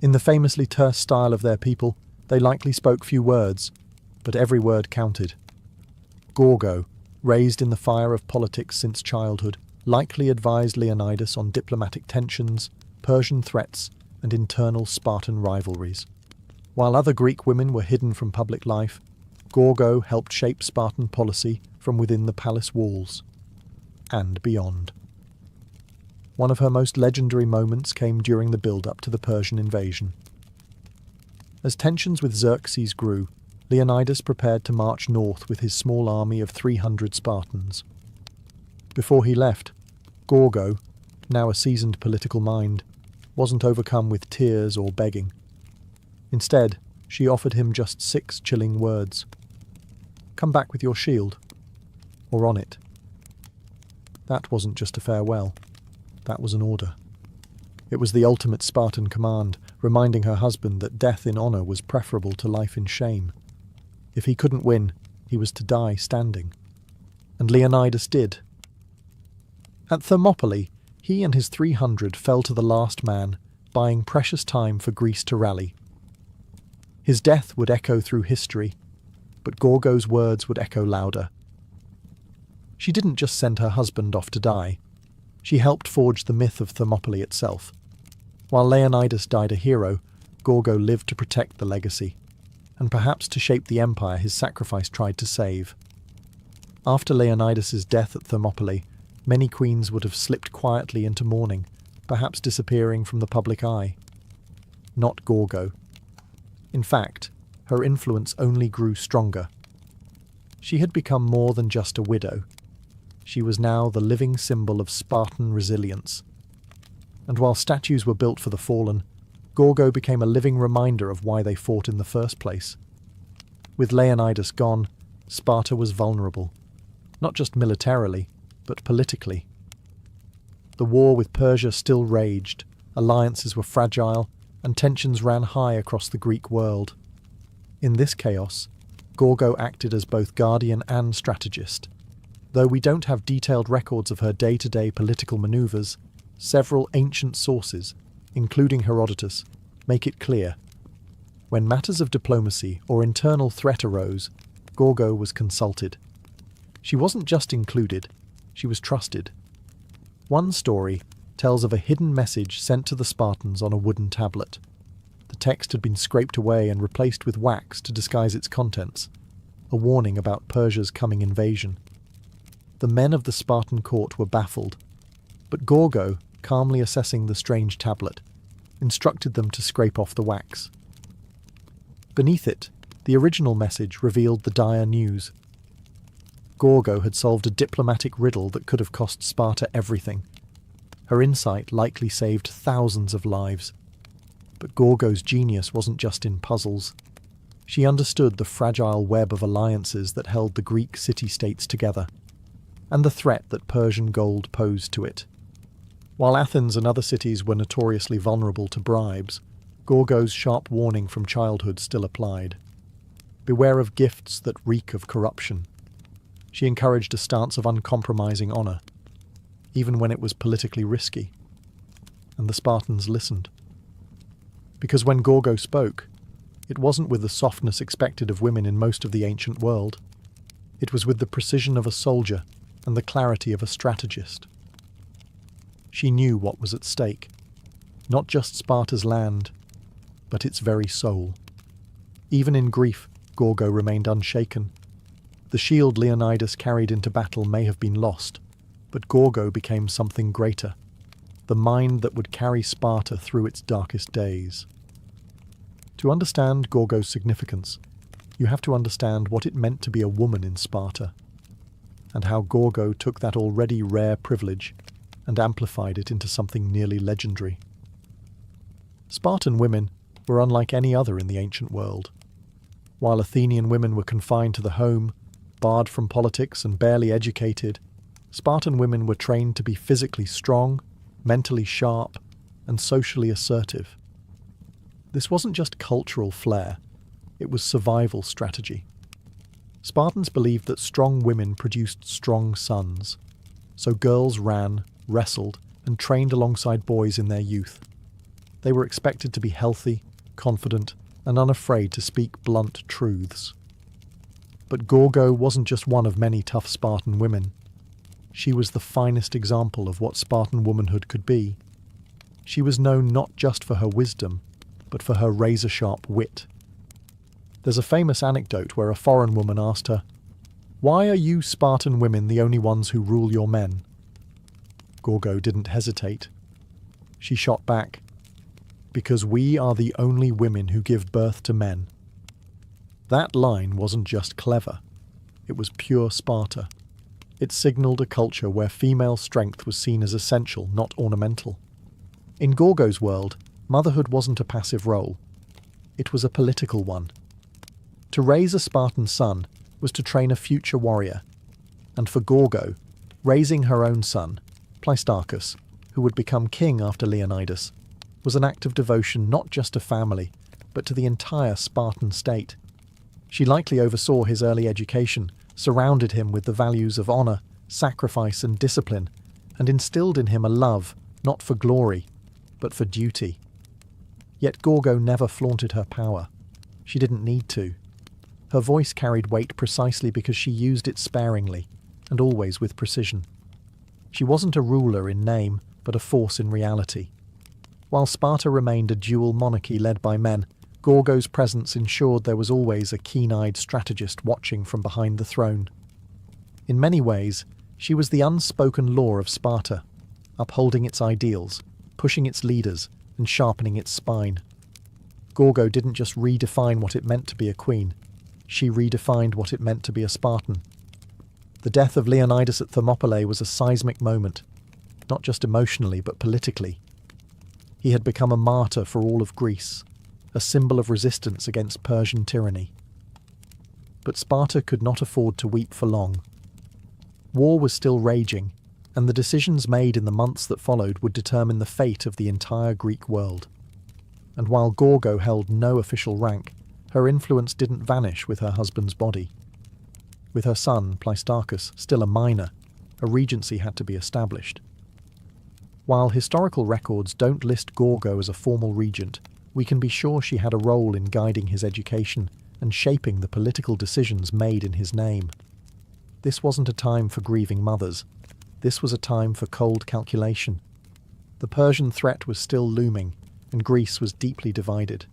In the famously terse style of their people, they likely spoke few words, but every word counted. Gorgo, raised in the fire of politics since childhood, likely advised Leonidas on diplomatic tensions, Persian threats, and internal Spartan rivalries. While other Greek women were hidden from public life, Gorgo helped shape Spartan policy from within the palace walls and beyond. One of her most legendary moments came during the build-up to the Persian invasion. As tensions with Xerxes grew, Leonidas prepared to march north with his small army of 300 Spartans. Before he left, Gorgo, now a seasoned political mind, wasn't overcome with tears or begging. Instead, she offered him just 6 chilling words. "Come back with your shield," or "on it." That wasn't just a farewell. That was an order. It was the ultimate Spartan command, reminding her husband that death in honour was preferable to life in shame. If he couldn't win, he was to die standing. And Leonidas did. At Thermopylae, he and his 300 fell to the last man, buying precious time for Greece to rally. His death would echo through history, but Gorgo's words would echo louder. She didn't just send her husband off to die. She helped forge the myth of Thermopylae itself. While Leonidas died a hero, Gorgo lived to protect the legacy, and perhaps to shape the empire his sacrifice tried to save. After Leonidas's death at Thermopylae, many queens would have slipped quietly into mourning, perhaps disappearing from the public eye. Not Gorgo. In fact, her influence only grew stronger. She had become more than just a widow. She was now the living symbol of Spartan resilience. And while statues were built for the fallen, Gorgo became a living reminder of why they fought in the first place. With Leonidas gone, Sparta was vulnerable, not just militarily, but politically. The war with Persia still raged, alliances were fragile, and tensions ran high across the Greek world. In this chaos, Gorgo acted as both guardian and strategist. Though we don't have detailed records of her day-to-day political maneuvers, several ancient sources, including Herodotus, make it clear. When matters of diplomacy or internal threat arose, Gorgo was consulted. She wasn't just included, she was trusted. One story tells of a hidden message sent to the Spartans on a wooden tablet. The text had been scraped away and replaced with wax to disguise its contents, a warning about Persia's coming invasion. The men of the Spartan court were baffled, but Gorgo, calmly assessing the strange tablet, instructed them to scrape off the wax. Beneath it, the original message revealed the dire news. Gorgo had solved a diplomatic riddle that could have cost Sparta everything. Her insight likely saved thousands of lives. But Gorgo's genius wasn't just in puzzles. She understood the fragile web of alliances that held the Greek city-states together, and the threat that Persian gold posed to it. While Athens and other cities were notoriously vulnerable to bribes, Gorgo's sharp warning from childhood still applied. Beware of gifts that reek of corruption. She encouraged a stance of uncompromising honour, even when it was politically risky. And the Spartans listened. Because when Gorgo spoke, it wasn't with the softness expected of women in most of the ancient world. It was with the precision of a soldier, and the clarity of a strategist. She knew what was at stake, not just Sparta's land, but its very soul. Even in grief, Gorgo remained unshaken. The shield Leonidas carried into battle may have been lost, but Gorgo became something greater, the mind that would carry Sparta through its darkest days. To understand Gorgo's significance, you have to understand what it meant to be a woman in Sparta, and how Gorgo took that already rare privilege and amplified it into something nearly legendary. Spartan women were unlike any other in the ancient world. While Athenian women were confined to the home, barred from politics and barely educated, Spartan women were trained to be physically strong, mentally sharp, and socially assertive. This wasn't just cultural flair, it was survival strategy. Spartans believed that strong women produced strong sons, so girls ran, wrestled, and trained alongside boys in their youth. They were expected to be healthy, confident, and unafraid to speak blunt truths. But Gorgo wasn't just one of many tough Spartan women. She was the finest example of what Spartan womanhood could be. She was known not just for her wisdom, but for her razor-sharp wit. There's a famous anecdote where a foreign woman asked her, "Why are you Spartan women the only ones who rule your men?" Gorgo didn't hesitate. She shot back, "Because we are the only women who give birth to men." That line wasn't just clever, it was pure Sparta. It signalled a culture where female strength was seen as essential, not ornamental. In Gorgo's world, motherhood wasn't a passive role. It was a political one. To raise a Spartan son was to train a future warrior. And for Gorgo, raising her own son, Pleistarchus, who would become king after Leonidas, was an act of devotion not just to family, but to the entire Spartan state. She likely oversaw his early education, surrounded him with the values of honour, sacrifice and discipline, and instilled in him a love, not for glory, but for duty. Yet Gorgo never flaunted her power. She didn't need to. Her voice carried weight precisely because she used it sparingly, and always with precision. She wasn't a ruler in name, but a force in reality. While Sparta remained a dual monarchy led by men, Gorgo's presence ensured there was always a keen-eyed strategist watching from behind the throne. In many ways, she was the unspoken law of Sparta, upholding its ideals, pushing its leaders, and sharpening its spine. Gorgo didn't just redefine what it meant to be a queen, she redefined what it meant to be a Spartan. The death of Leonidas at Thermopylae was a seismic moment, not just emotionally but politically. He had become a martyr for all of Greece, a symbol of resistance against Persian tyranny. But Sparta could not afford to weep for long. War was still raging, and the decisions made in the months that followed would determine the fate of the entire Greek world. And while Gorgo held no official rank, her influence didn't vanish with her husband's body. With her son, Pleistarchus, still a minor, a regency had to be established. While historical records don't list Gorgo as a formal regent, we can be sure she had a role in guiding his education and shaping the political decisions made in his name. This wasn't a time for grieving mothers. This was a time for cold calculation. The Persian threat was still looming, and Greece was deeply divided.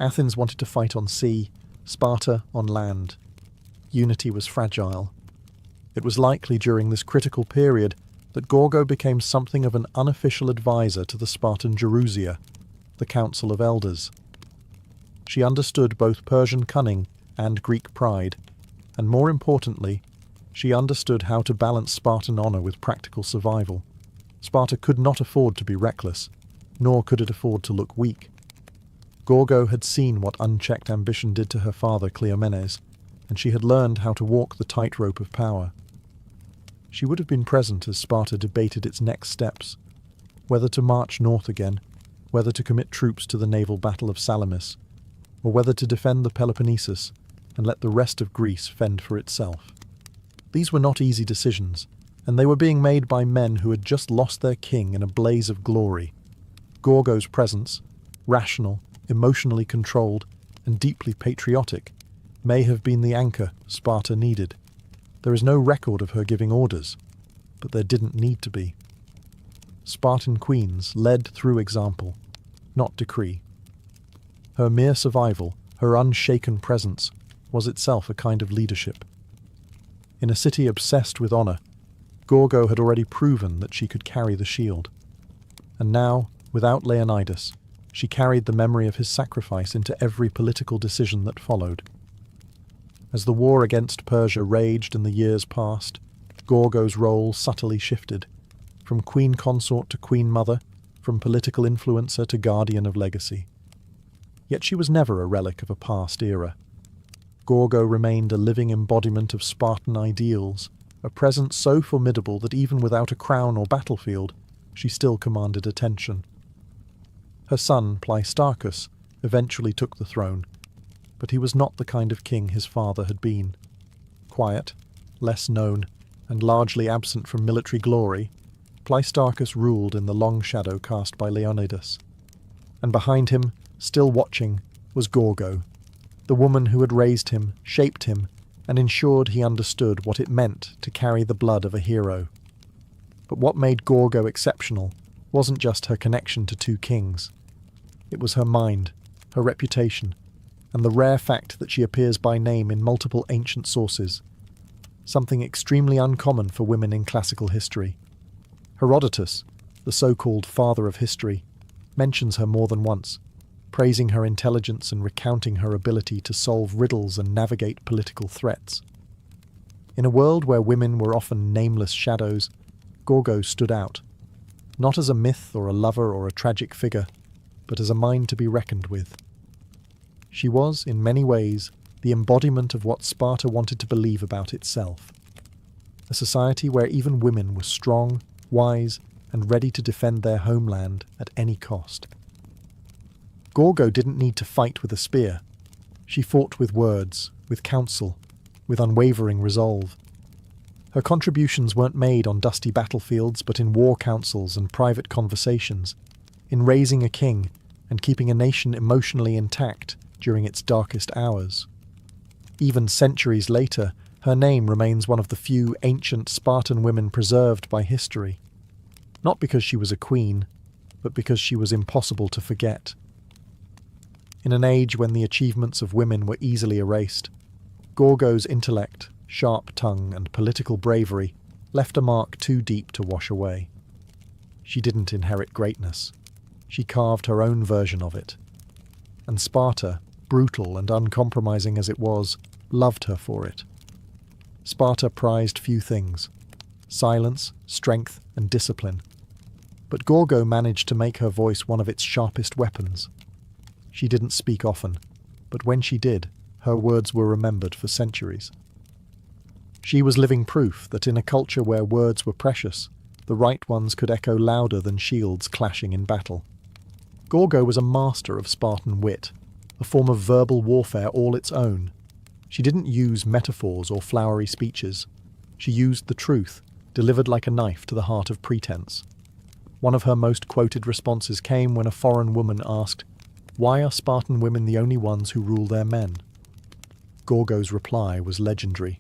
Athens wanted to fight on sea, Sparta on land. Unity was fragile. It was likely during this critical period that Gorgo became something of an unofficial advisor to the Spartan Gerousia, the Council of Elders. She understood both Persian cunning and Greek pride, and more importantly, she understood how to balance Spartan honor with practical survival. Sparta could not afford to be reckless, nor could it afford to look weak. Gorgo had seen what unchecked ambition did to her father Cleomenes, and she had learned how to walk the tightrope of power. She would have been present as Sparta debated its next steps, whether to march north again, whether to commit troops to the naval battle of Salamis, or whether to defend the Peloponnesus and let the rest of Greece fend for itself. These were not easy decisions, and they were being made by men who had just lost their king in a blaze of glory. Gorgo's presence, rational, emotionally controlled, and deeply patriotic, may have been the anchor Sparta needed. There is no record of her giving orders, but there didn't need to be. Spartan queens led through example, not decree. Her mere survival, her unshaken presence, was itself a kind of leadership. In a city obsessed with honor, Gorgo had already proven that she could carry the shield. And now, without Leonidas, she carried the memory of his sacrifice into every political decision that followed. As the war against Persia raged and the years passed, Gorgo's role subtly shifted, from queen consort to queen mother, from political influencer to guardian of legacy. Yet she was never a relic of a past era. Gorgo remained a living embodiment of Spartan ideals, a presence so formidable that even without a crown or battlefield, she still commanded attention. Her son, Pleistarchus, eventually took the throne, but he was not the kind of king his father had been. Quiet, less known, and largely absent from military glory, Pleistarchus ruled in the long shadow cast by Leonidas. And behind him, still watching, was Gorgo, the woman who had raised him, shaped him, and ensured he understood what it meant to carry the blood of a hero. But what made Gorgo exceptional wasn't just her connection to two kings. It was her mind, her reputation, and the rare fact that she appears by name in multiple ancient sources, something extremely uncommon for women in classical history. Herodotus, the so-called father of history, mentions her more than once, praising her intelligence and recounting her ability to solve riddles and navigate political threats. In a world where women were often nameless shadows, Gorgo stood out, not as a myth or a lover or a tragic figure, but as a mind to be reckoned with. She was, in many ways, the embodiment of what Sparta wanted to believe about itself. A society where even women were strong, wise, and ready to defend their homeland at any cost. Gorgo didn't need to fight with a spear. She fought with words, with counsel, with unwavering resolve. Her contributions weren't made on dusty battlefields, but in war councils and private conversations, in raising a king and keeping a nation emotionally intact during its darkest hours. Even centuries later, her name remains one of the few ancient Spartan women preserved by history. Not because she was a queen, but because she was impossible to forget. In an age when the achievements of women were easily erased, Gorgo's intellect, sharp tongue, and political bravery left a mark too deep to wash away. She didn't inherit greatness. She carved her own version of it. And Sparta, brutal and uncompromising as it was, loved her for it. Sparta prized few things: silence, strength, and discipline. But Gorgo managed to make her voice one of its sharpest weapons. She didn't speak often, but when she did, her words were remembered for centuries. She was living proof that in a culture where words were precious, the right ones could echo louder than shields clashing in battle. Gorgo was a master of Spartan wit, a form of verbal warfare all its own. She didn't use metaphors or flowery speeches. She used the truth, delivered like a knife to the heart of pretense. One of her most quoted responses came when a foreign woman asked, "Why are Spartan women the only ones who rule their men?" Gorgo's reply was legendary.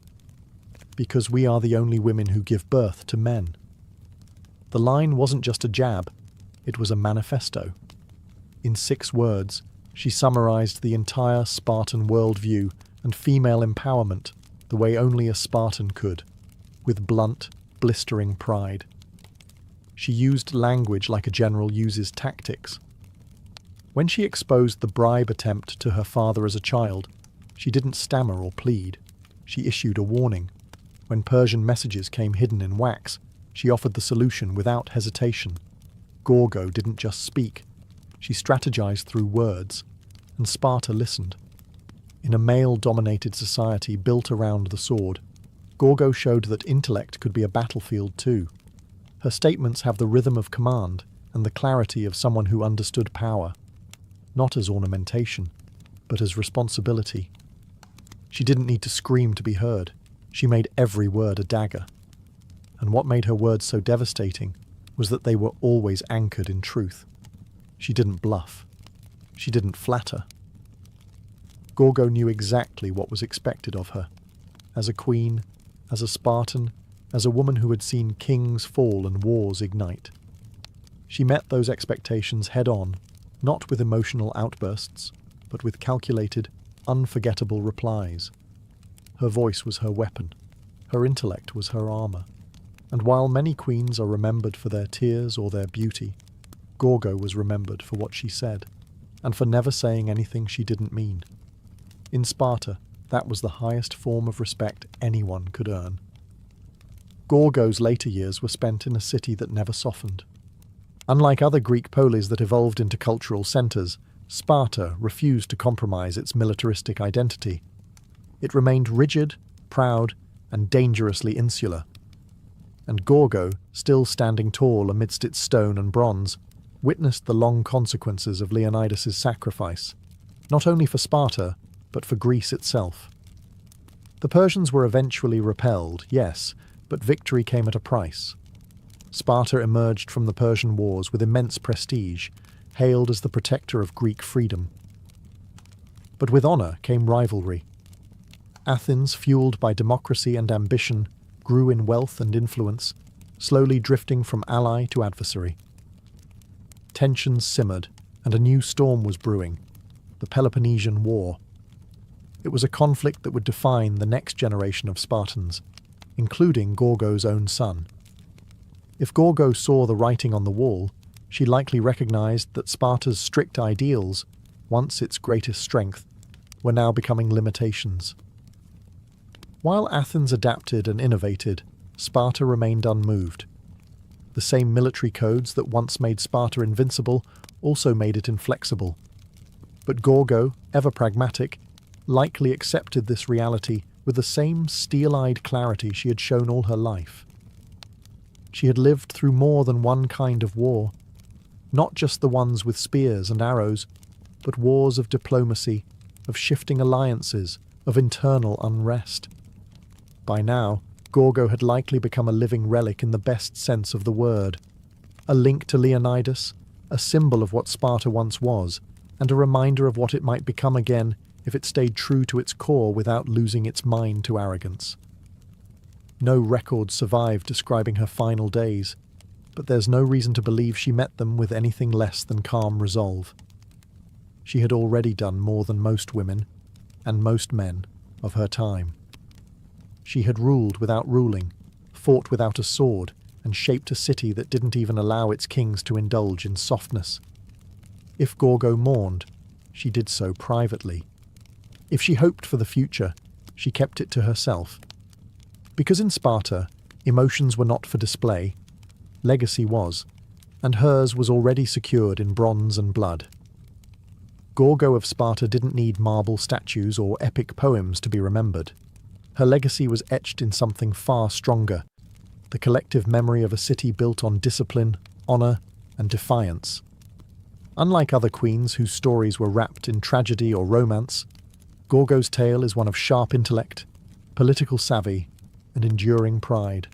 "Because we are the only women who give birth to men." The line wasn't just a jab, it was a manifesto. In 6 words, she summarized the entire Spartan worldview and female empowerment the way only a Spartan could, with blunt, blistering pride. She used language like a general uses tactics. When she exposed the bribe attempt to her father as a child, she didn't stammer or plead. She issued a warning. When Persian messages came hidden in wax, she offered the solution without hesitation. Gorgo didn't just speak. She strategized through words, and Sparta listened. In a male-dominated society built around the sword, Gorgo showed that intellect could be a battlefield too. Her statements have the rhythm of command and the clarity of someone who understood power, not as ornamentation, but as responsibility. She didn't need to scream to be heard. She made every word a dagger. And what made her words so devastating was that they were always anchored in truth. She didn't bluff. She didn't flatter. Gorgo knew exactly what was expected of her. As a queen, as a Spartan, as a woman who had seen kings fall and wars ignite. She met those expectations head-on, not with emotional outbursts, but with calculated, unforgettable replies. Her voice was her weapon. Her intellect was her armour. And while many queens are remembered for their tears or their beauty, Gorgo was remembered for what she said, and for never saying anything she didn't mean. In Sparta, that was the highest form of respect anyone could earn. Gorgo's later years were spent in a city that never softened. Unlike other Greek polis that evolved into cultural centres, Sparta refused to compromise its militaristic identity. It remained rigid, proud, and dangerously insular. And Gorgo, still standing tall amidst its stone and bronze, witnessed the long consequences of Leonidas's sacrifice, not only for Sparta, but for Greece itself. The Persians were eventually repelled, yes, but victory came at a price. Sparta emerged from the Persian Wars with immense prestige, hailed as the protector of Greek freedom. But with honour came rivalry. Athens, fueled by democracy and ambition, grew in wealth and influence, slowly drifting from ally to adversary. Tensions simmered, and a new storm was brewing, the Peloponnesian War. It was a conflict that would define the next generation of Spartans, including Gorgo's own son. If Gorgo saw the writing on the wall, she likely recognized that Sparta's strict ideals, once its greatest strength, were now becoming limitations. While Athens adapted and innovated, Sparta remained unmoved. The same military codes that once made Sparta invincible also made it inflexible. But Gorgo, ever pragmatic, likely accepted this reality with the same steel-eyed clarity she had shown all her life. She had lived through more than one kind of war, not just the ones with spears and arrows, but wars of diplomacy, of shifting alliances, of internal unrest. By now, Gorgo had likely become a living relic in the best sense of the word, a link to Leonidas, a symbol of what Sparta once was, and a reminder of what it might become again if it stayed true to its core without losing its mind to arrogance. No record survived describing her final days, but there's no reason to believe she met them with anything less than calm resolve. She had already done more than most women, and most men, of her time. She had ruled without ruling, fought without a sword, and shaped a city that didn't even allow its kings to indulge in softness. If Gorgo mourned, she did so privately. If she hoped for the future, she kept it to herself. Because in Sparta, emotions were not for display, legacy was, and hers was already secured in bronze and blood. Gorgo of Sparta didn't need marble statues or epic poems to be remembered. Her legacy was etched in something far stronger, the collective memory of a city built on discipline, honour, and defiance. Unlike other queens whose stories were wrapped in tragedy or romance, Gorgo's tale is one of sharp intellect, political savvy, and enduring pride.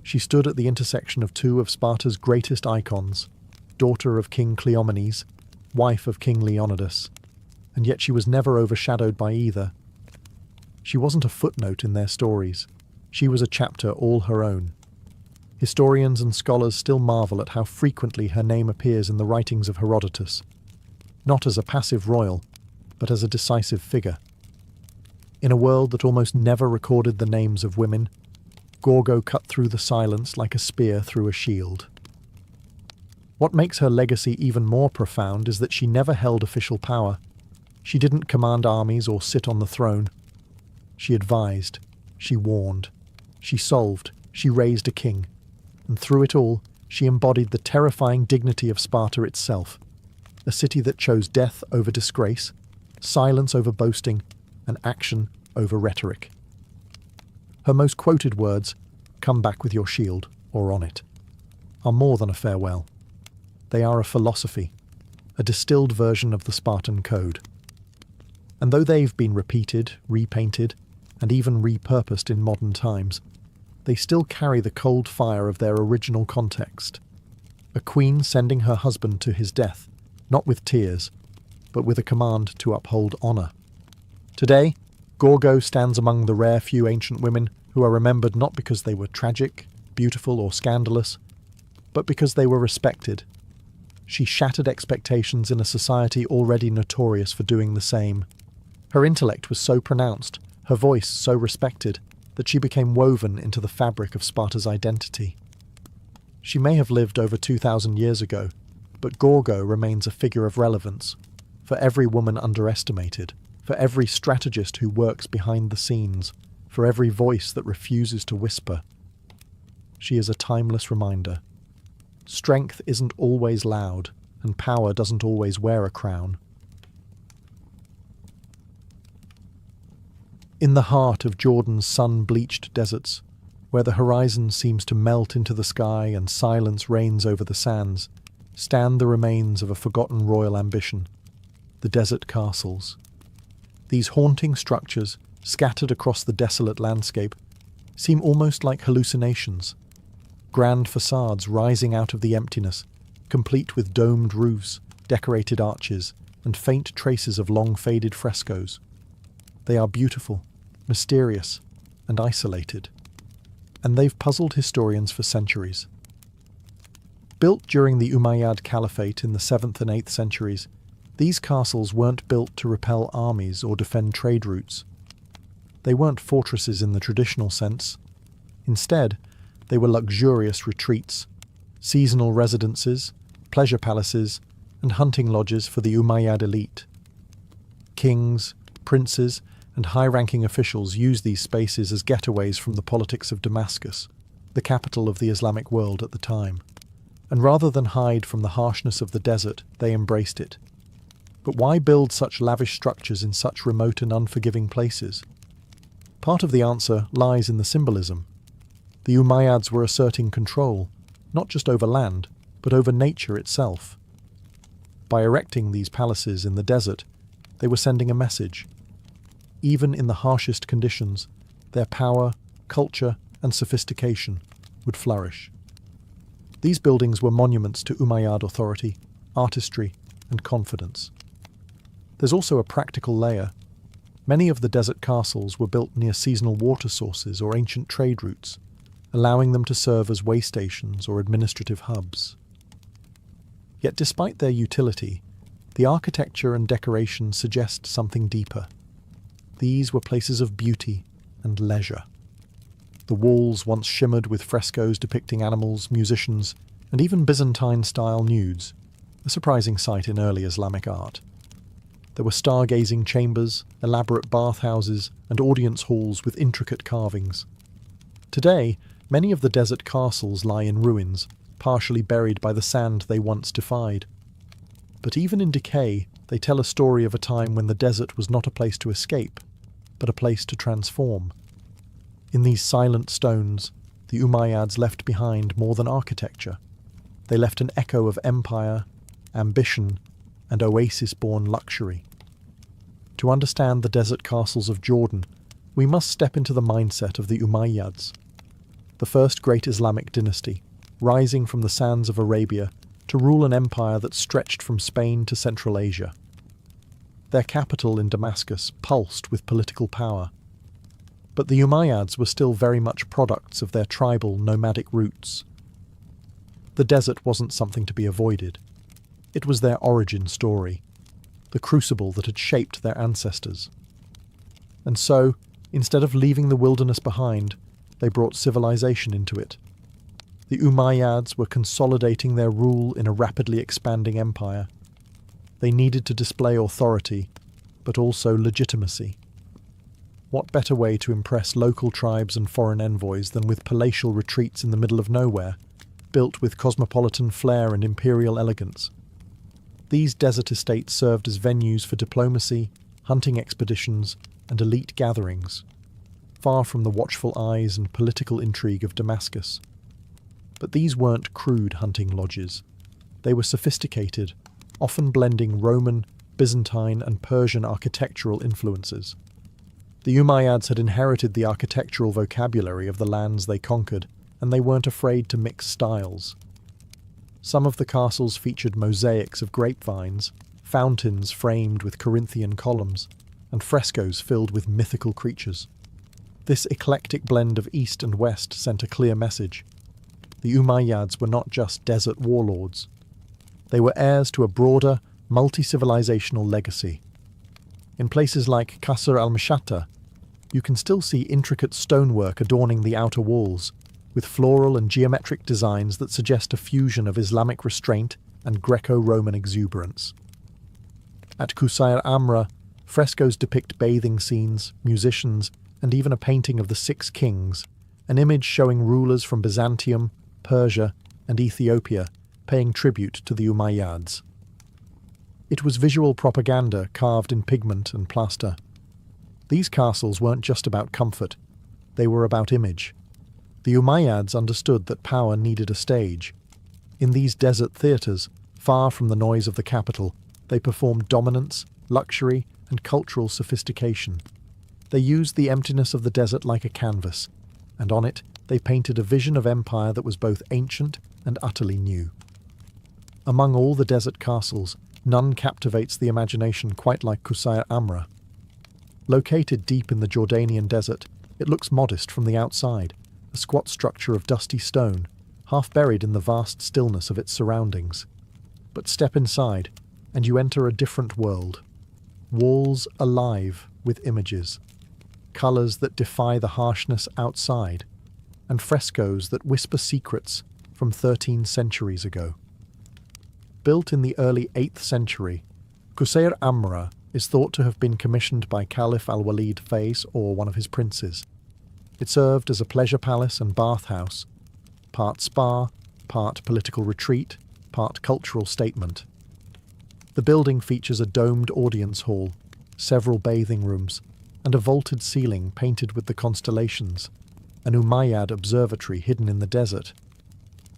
She stood at the intersection of two of Sparta's greatest icons, daughter of King Cleomenes, wife of King Leonidas, and yet she was never overshadowed by either. She wasn't a footnote in their stories. She was a chapter all her own. Historians and scholars still marvel at how frequently her name appears in the writings of Herodotus, not as a passive royal, but as a decisive figure. In a world that almost never recorded the names of women, Gorgo cut through the silence like a spear through a shield. What makes her legacy even more profound is that she never held official power. She didn't command armies or sit on the throne. She advised, she warned, she solved, she raised a king, and through it all, she embodied the terrifying dignity of Sparta itself, a city that chose death over disgrace, silence over boasting, and action over rhetoric. Her most quoted words, "Come back with your shield, or on it," are more than a farewell. They are a philosophy, a distilled version of the Spartan code. And though they've been repeated, repainted, and even repurposed in modern times, they still carry the cold fire of their original context. A queen sending her husband to his death, not with tears, but with a command to uphold honour. Today, Gorgo stands among the rare few ancient women who are remembered not because they were tragic, beautiful, or scandalous, but because they were respected. She shattered expectations in a society already notorious for doing the same. Her intellect was so pronounced, her voice so respected, that she became woven into the fabric of Sparta's identity. She may have lived over 2,000 years ago, but Gorgo remains a figure of relevance, for every woman underestimated, for every strategist who works behind the scenes, for every voice that refuses to whisper. She is a timeless reminder. Strength isn't always loud, and power doesn't always wear a crown. In the heart of Jordan's sun-bleached deserts, where the horizon seems to melt into the sky and silence reigns over the sands, stand the remains of a forgotten royal ambition, the desert castles. These haunting structures, scattered across the desolate landscape, seem almost like hallucinations. Grand facades rising out of the emptiness, complete with domed roofs, decorated arches, and faint traces of long-faded frescoes. They are beautiful, mysterious, and isolated. And they've puzzled historians for centuries. Built during the Umayyad Caliphate in the 7th and 8th centuries, these castles weren't built to repel armies or defend trade routes. They weren't fortresses in the traditional sense. Instead, they were luxurious retreats, seasonal residences, pleasure palaces, and hunting lodges for the Umayyad elite. Kings, princes, and high-ranking officials used these spaces as getaways from the politics of Damascus, the capital of the Islamic world at the time. And rather than hide from the harshness of the desert, they embraced it. But why build such lavish structures in such remote and unforgiving places? Part of the answer lies in the symbolism. The Umayyads were asserting control, not just over land, but over nature itself. By erecting these palaces in the desert, they were sending a message. Even in the harshest conditions, their power, culture, and sophistication would flourish. These buildings were monuments to Umayyad authority, artistry, and confidence. There's also a practical layer. Many of the desert castles were built near seasonal water sources or ancient trade routes, allowing them to serve as way stations or administrative hubs. Yet despite their utility, the architecture and decoration suggest something deeper. These were places of beauty and leisure. The walls once shimmered with frescoes depicting animals, musicians, and even Byzantine-style nudes, a surprising sight in early Islamic art. There were stargazing chambers, elaborate bathhouses, and audience halls with intricate carvings. Today, many of the desert castles lie in ruins, partially buried by the sand they once defied. But even in decay, they tell a story of a time when the desert was not a place to escape, but a place to transform. In these silent stones, the Umayyads left behind more than architecture. They left an echo of empire, ambition, and oasis-born luxury. To understand the desert castles of Jordan, we must step into the mindset of the Umayyads, the first great Islamic dynasty, rising from the sands of Arabia to rule an empire that stretched from Spain to Central Asia. Their capital in Damascus pulsed with political power. But the Umayyads were still very much products of their tribal, nomadic roots. The desert wasn't something to be avoided. It was their origin story, the crucible that had shaped their ancestors. And so, instead of leaving the wilderness behind, they brought civilization into it. The Umayyads were consolidating their rule in a rapidly expanding empire. They needed to display authority, but also legitimacy. What better way to impress local tribes and foreign envoys than with palatial retreats in the middle of nowhere, built with cosmopolitan flair and imperial elegance? These desert estates served as venues for diplomacy, hunting expeditions, and elite gatherings, far from the watchful eyes and political intrigue of Damascus. But these weren't crude hunting lodges. They were sophisticated, often blending Roman, Byzantine, and Persian architectural influences. The Umayyads had inherited the architectural vocabulary of the lands they conquered, and they weren't afraid to mix styles. Some of the castles featured mosaics of grapevines, fountains framed with Corinthian columns, and frescoes filled with mythical creatures. This eclectic blend of east and west sent a clear message. The Umayyads were not just desert warlords. They were heirs to a broader, multi-civilizational legacy. In places like Qasr al-Mashatta, you can still see intricate stonework adorning the outer walls, with floral and geometric designs that suggest a fusion of Islamic restraint and Greco-Roman exuberance. At Qusayr Amra, frescoes depict bathing scenes, musicians, and even a painting of the Six Kings, an image showing rulers from Byzantium, Persia, and Ethiopia paying tribute to the Umayyads. It was visual propaganda carved in pigment and plaster. These castles weren't just about comfort, they were about image. The Umayyads understood that power needed a stage. In these desert theatres, far from the noise of the capital, they performed dominance, luxury, and cultural sophistication. They used the emptiness of the desert like a canvas, and on it they painted a vision of empire that was both ancient and utterly new. Among all the desert castles, none captivates the imagination quite like Qusayr Amra. Located deep in the Jordanian desert, it looks modest from the outside, a squat structure of dusty stone, half buried in the vast stillness of its surroundings. But step inside, and you enter a different world. Walls alive with images, colours that defy the harshness outside, and frescoes that whisper secrets from 13 centuries ago. Built in the early 8th century, Qusayr Amra is thought to have been commissioned by Caliph al-Walid Fais or one of his princes. It served as a pleasure palace and bathhouse, part spa, part political retreat, part cultural statement. The building features a domed audience hall, several bathing rooms, and a vaulted ceiling painted with the constellations, an Umayyad observatory hidden in the desert.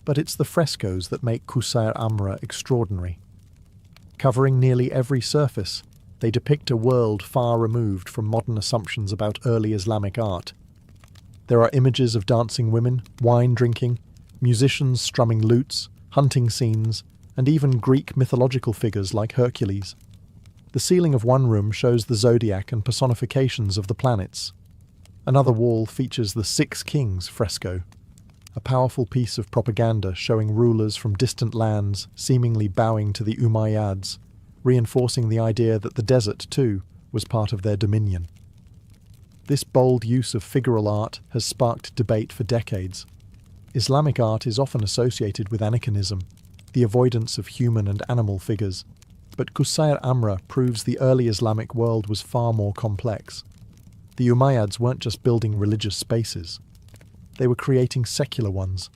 But it's the frescoes that make Qusayr Amra extraordinary. Covering nearly every surface, they depict a world far removed from modern assumptions about early Islamic art. There are images of dancing women, wine drinking, musicians strumming lutes, hunting scenes, and even Greek mythological figures like Hercules. The ceiling of one room shows the zodiac and personifications of the planets. Another wall features the Six Kings fresco, a powerful piece of propaganda showing rulers from distant lands seemingly bowing to the Umayyads, reinforcing the idea that the desert, too, was part of their dominion. This bold use of figural art has sparked debate for decades. Islamic art is often associated with aniconism, the avoidance of human and animal figures, but Qusayr Amra proves the early Islamic world was far more complex. The Umayyads weren't just building religious spaces. They were creating secular ones,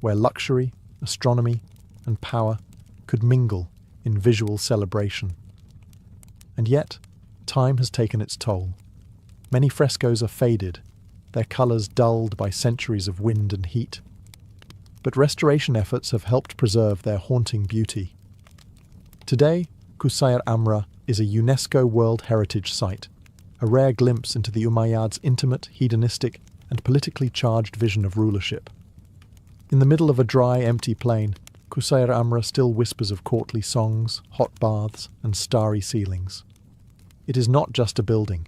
where luxury, astronomy, and power could mingle in visual celebration. And yet, time has taken its toll. Many frescoes are faded, their colours dulled by centuries of wind and heat. But restoration efforts have helped preserve their haunting beauty. Today, Qusayr Amra is a UNESCO World Heritage Site, a rare glimpse into the Umayyads' intimate, hedonistic, and politically charged vision of rulership. In the middle of a dry, empty plain, Qusayr Amra still whispers of courtly songs, hot baths, and starry ceilings. It is not just a building,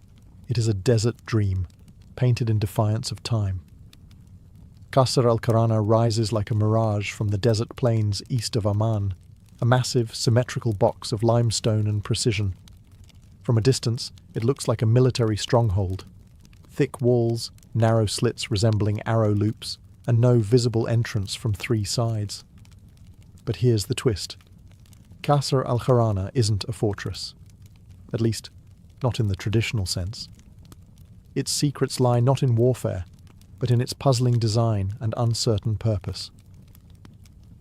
it is a desert dream, painted in defiance of time. Qasr al-Qarana rises like a mirage from the desert plains east of Amman, a massive, symmetrical box of limestone and precision. From a distance, it looks like a military stronghold. Thick walls, narrow slits resembling arrow loops, and no visible entrance from 3 sides. But here's the twist. Qasr al-Qarana isn't a fortress. At least, not in the traditional sense. Its secrets lie not in warfare, but in its puzzling design and uncertain purpose.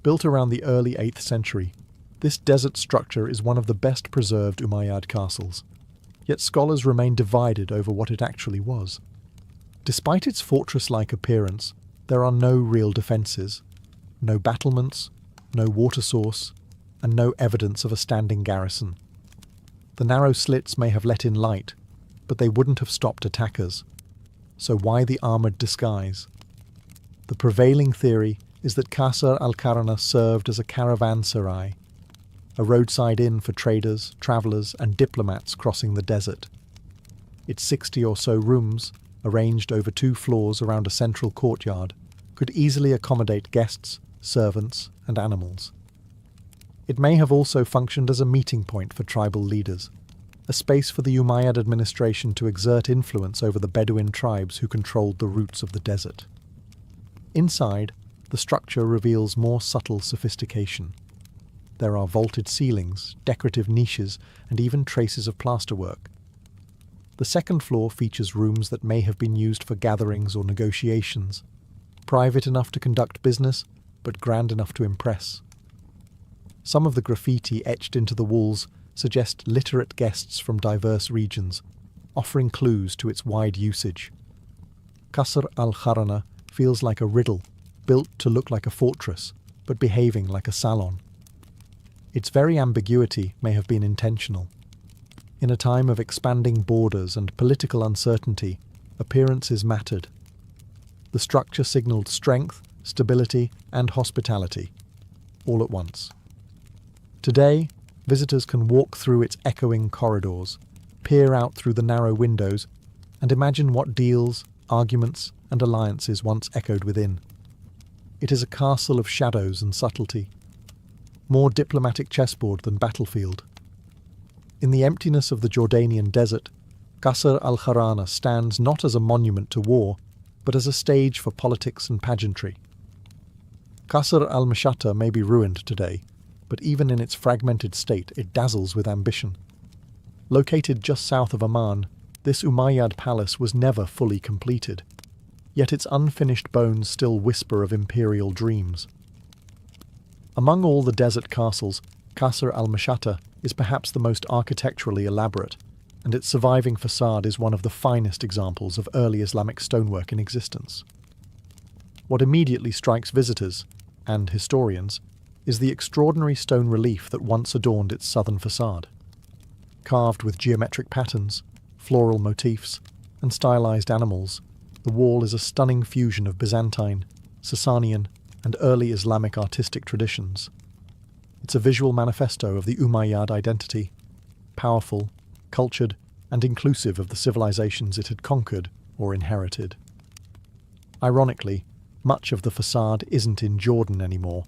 Built around the early 8th century, this desert structure is one of the best preserved Umayyad castles, yet scholars remain divided over what it actually was. Despite its fortress-like appearance, there are no real defences, no battlements, no water source, and no evidence of a standing garrison. The narrow slits may have let in light, but they wouldn't have stopped attackers. So why the armoured disguise? The prevailing theory is that Qasr al-Qarana served as a caravanserai, a roadside inn for traders, travellers and diplomats crossing the desert. Its 60 or so rooms, arranged over 2 floors around a central courtyard, could easily accommodate guests, servants, and animals. It may have also functioned as a meeting point for tribal leaders, a space for the Umayyad administration to exert influence over the Bedouin tribes who controlled the routes of the desert. Inside, the structure reveals more subtle sophistication. There are vaulted ceilings, decorative niches, and even traces of plasterwork. The second floor features rooms that may have been used for gatherings or negotiations, private enough to conduct business, but grand enough to impress. Some of the graffiti etched into the walls suggest literate guests from diverse regions, offering clues to its wide usage. Qasr al-Kharana feels like a riddle, built to look like a fortress, but behaving like a salon. Its very ambiguity may have been intentional. In a time of expanding borders and political uncertainty, appearances mattered. The structure signalled strength, stability, and hospitality, all at once. Today, visitors can walk through its echoing corridors, peer out through the narrow windows, and imagine what deals, arguments, and alliances once echoed within. It is a castle of shadows and subtlety, more diplomatic chessboard than battlefield. In the emptiness of the Jordanian desert, Qasr al-Kharana stands not as a monument to war, but as a stage for politics and pageantry. Qasr al-Mashata may be ruined today, but even in its fragmented state it dazzles with ambition. Located just south of Amman, this Umayyad palace was never fully completed, yet its unfinished bones still whisper of imperial dreams. Among all the desert castles, Qasr al-Mashata is perhaps the most architecturally elaborate, and its surviving facade is one of the finest examples of early Islamic stonework in existence. What immediately strikes visitors, and historians, is the extraordinary stone relief that once adorned its southern facade. Carved with geometric patterns, floral motifs, and stylized animals, the wall is a stunning fusion of Byzantine, Sasanian, and early Islamic artistic traditions. It's a visual manifesto of the Umayyad identity, powerful, cultured, and inclusive of the civilizations it had conquered or inherited. Ironically, much of the facade isn't in Jordan anymore.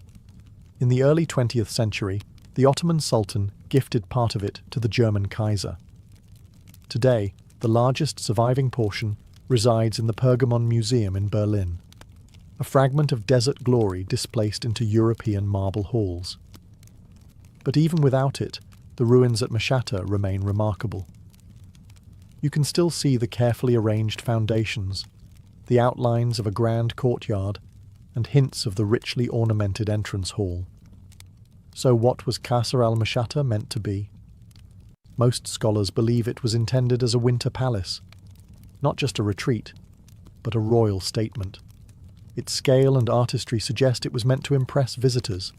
In the early 20th century, the Ottoman Sultan gifted part of it to the German Kaiser. Today, the largest surviving portion resides in the Pergamon Museum in Berlin, a fragment of desert glory displaced into European marble halls. But even without it, the ruins at Mashhata remain remarkable. You can still see the carefully arranged foundations, the outlines of a grand courtyard, and hints of the richly ornamented entrance hall. So what was Qasr al-Mashhata meant to be? Most scholars believe it was intended as a winter palace, not just a retreat, but a royal statement. Its scale and artistry suggest it was meant to impress visitors,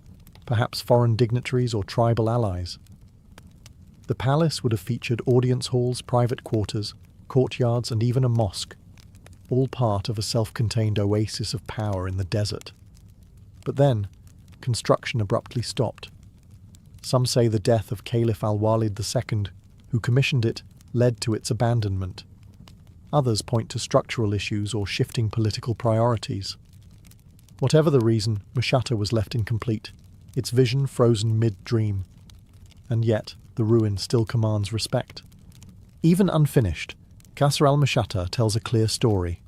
perhaps foreign dignitaries or tribal allies. The palace would have featured audience halls, private quarters, courtyards, and even a mosque, all part of a self-contained oasis of power in the desert. But then, construction abruptly stopped. Some say the death of Caliph al-Walid II, who commissioned it, led to its abandonment. Others point to structural issues or shifting political priorities. Whatever the reason, Mashhata was left incomplete, its vision frozen mid-dream. And yet, the ruin still commands respect. Even unfinished, Qasr al-Mashhata tells a clear story.